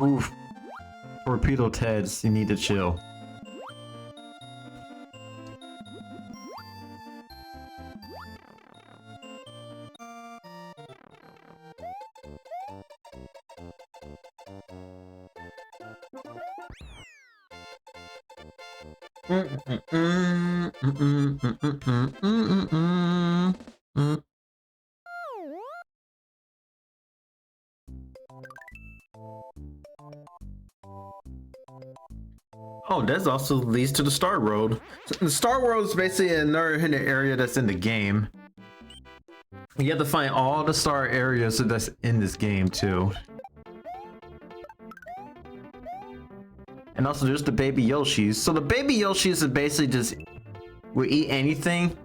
Oof. Torpedo Teds, you need to chill. Oh, that also leads to the Star World. So the Star World is basically another hidden area that's in the game. You have to find all the star areas that's in this game too. And also there's the baby Yoshis. So the baby Yoshis is basically just will eat anything.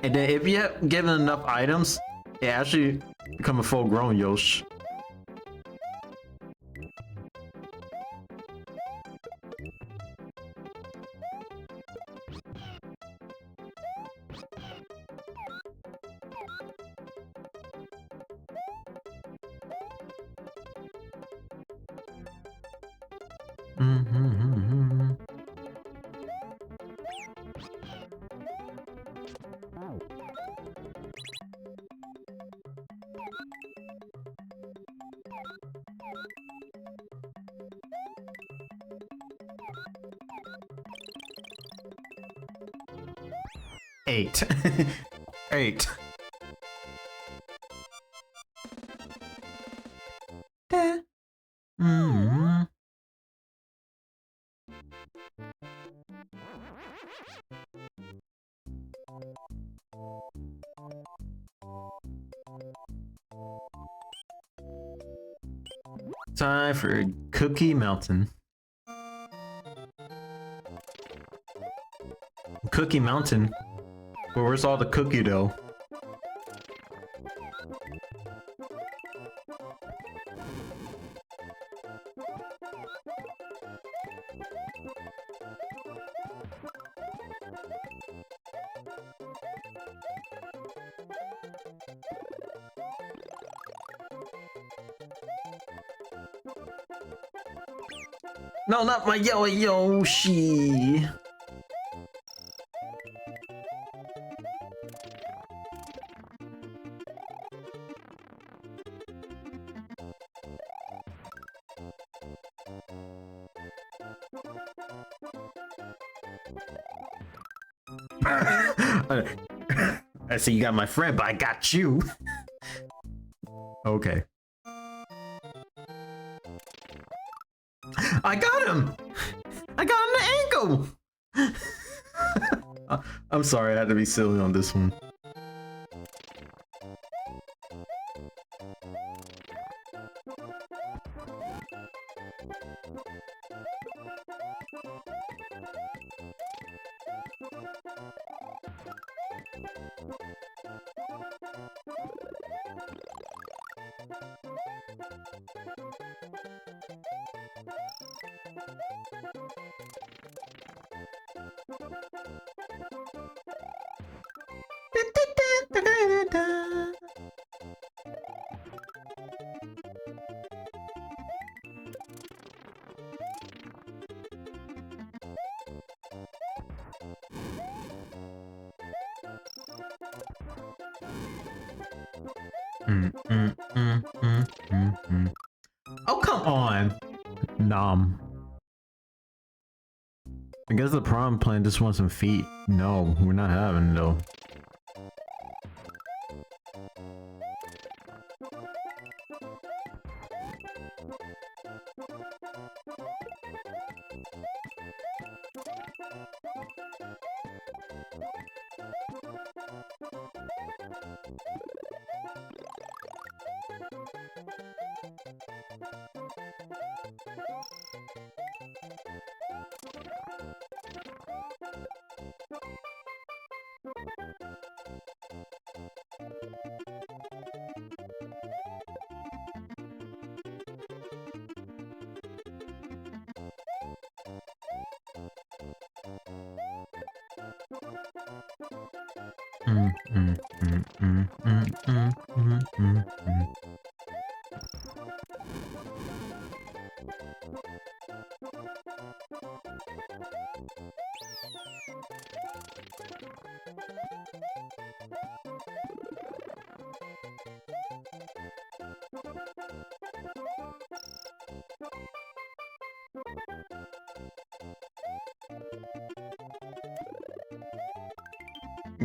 And then if you have given enough items, it actually become a full grown Yosh. Eight. Eight. Time for Cookie Mountain. Cookie Mountain? Well, where's all the cookie dough? No, not my yellow Yoshi! I see you got my friend, but I got you. Okay. I got him! I got him the ankle! I'm sorry, I had to be silly on this one. Oh, come on! Nom. I guess the prom plan just wants some feet. No, we're not having though.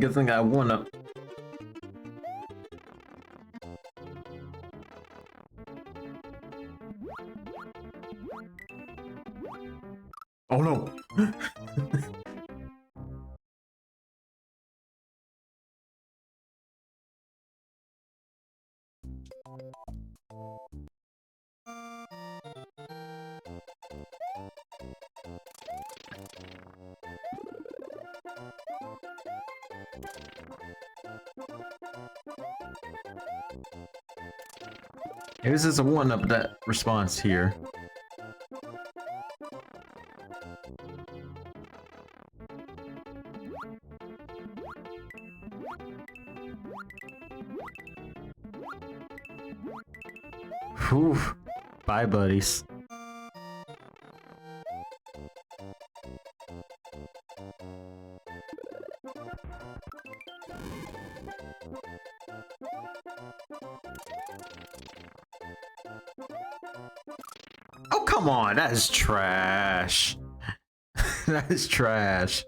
Good thing I won up. Oh no! Here's just a one-up that response here. Whew. Bye, buddies. Oh, come on, that is trash. That is trash.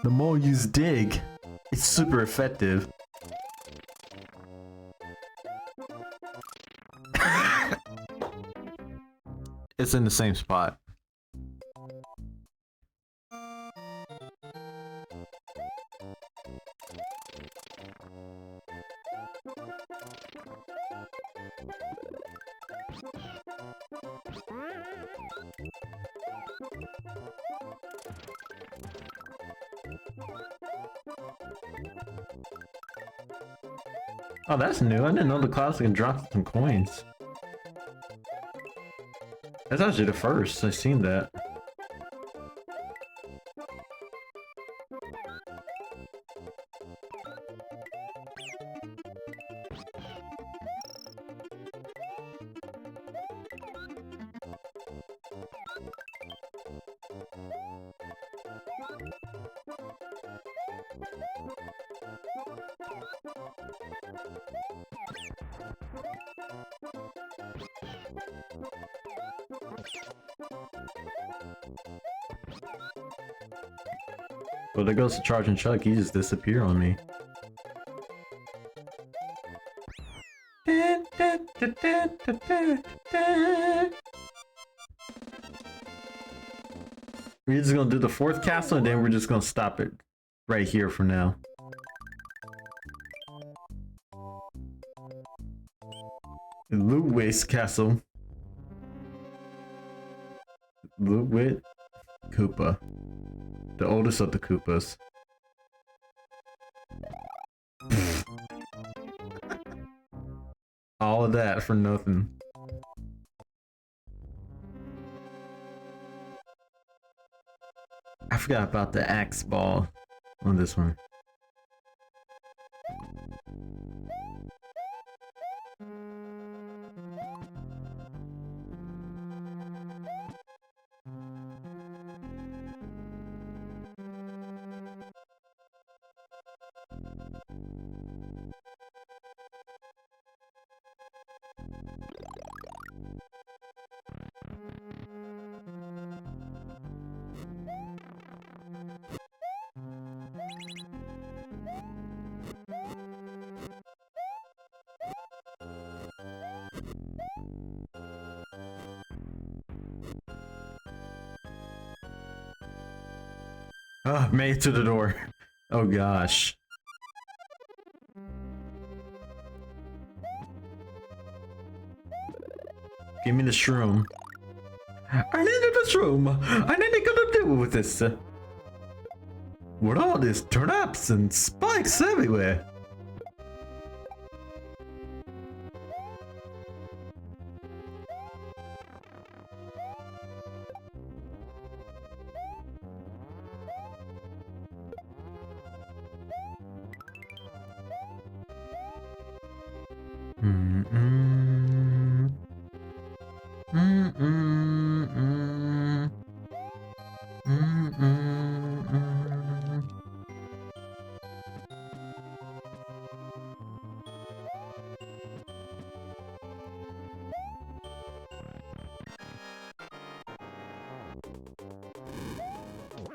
The more you dig, it's super effective. It's in the same spot. Oh, that's new. I didn't know the clouds can drop some coins. That's actually the first I've seen that. Well, there goes the charging Chuck. He just disappeared on me. We're just gonna do the fourth castle and then we're just gonna stop it right here for now. Loot Waste Castle. Loot with Koopa. The oldest of the Koopas. All of that for nothing. I forgot about the axe ball on this one. Oh, made it to the door. Oh gosh. Give me the shroom. I needed the shroom. I need to gonna do with this. What all this turnips and spikes everywhere?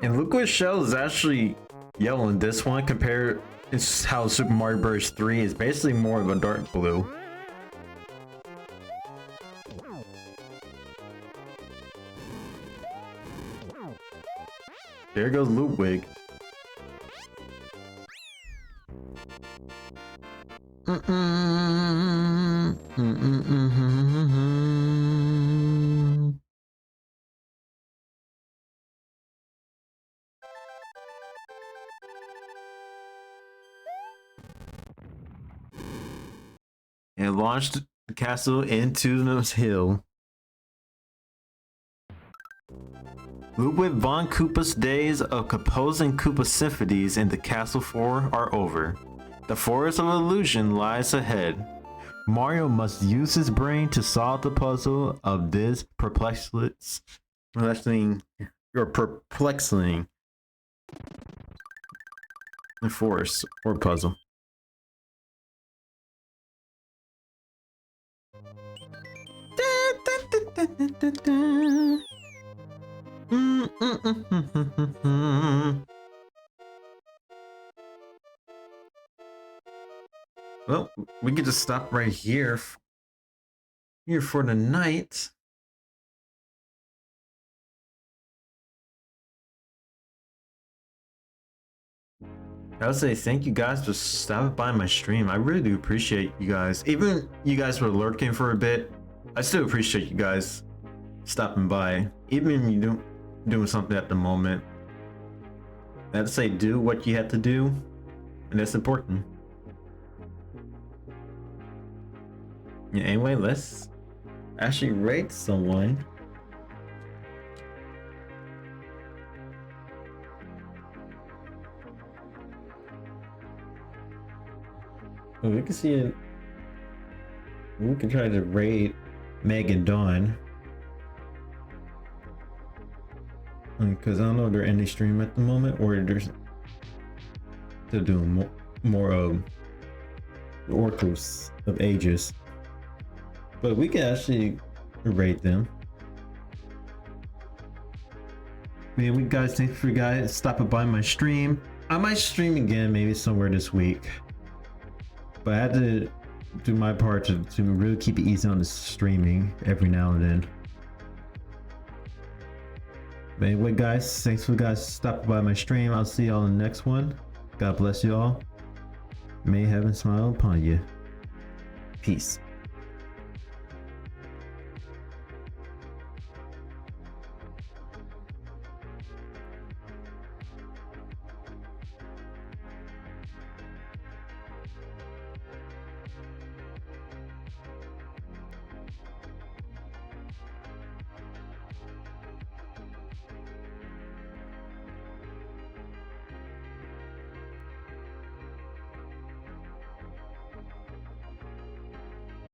And look what shell is actually yellow in this one compared it's how Super Mario Bros. 3 is basically more of a dark blue. There goes Ludwig. And launched the castle into the hill. Ludwig von Koopa's days of composing Koopa symphonies in the Castle 4 are over. The Forest of Illusion lies ahead. Mario must use his brain to solve the puzzle of this perplexing the forest or puzzle. Well, we could just stop right here for the night. I would say thank you guys for stopping by my stream. I really do appreciate you guys. Even you guys were lurking for a bit, I still appreciate you guys stopping by. Even if you don't doing something at the moment. I have to say do what you have to do, and that's important. Yeah, anyway, let's actually rate someone. Well, we can see it. We can try to rate Meg and Dawn. Because I don't know if they're in the stream at the moment or they're doing more of the Oracles of Ages. But we can actually rate them. Man, we guys, thanks for guys stopping by my stream. I might stream again maybe somewhere this week. But I had to do my part to really keep it easy on the streaming every now and then. But anyway guys, thanks for guys stopping by my stream. I'll see y'all in the next one. God bless you all. May heaven smile upon you. Peace.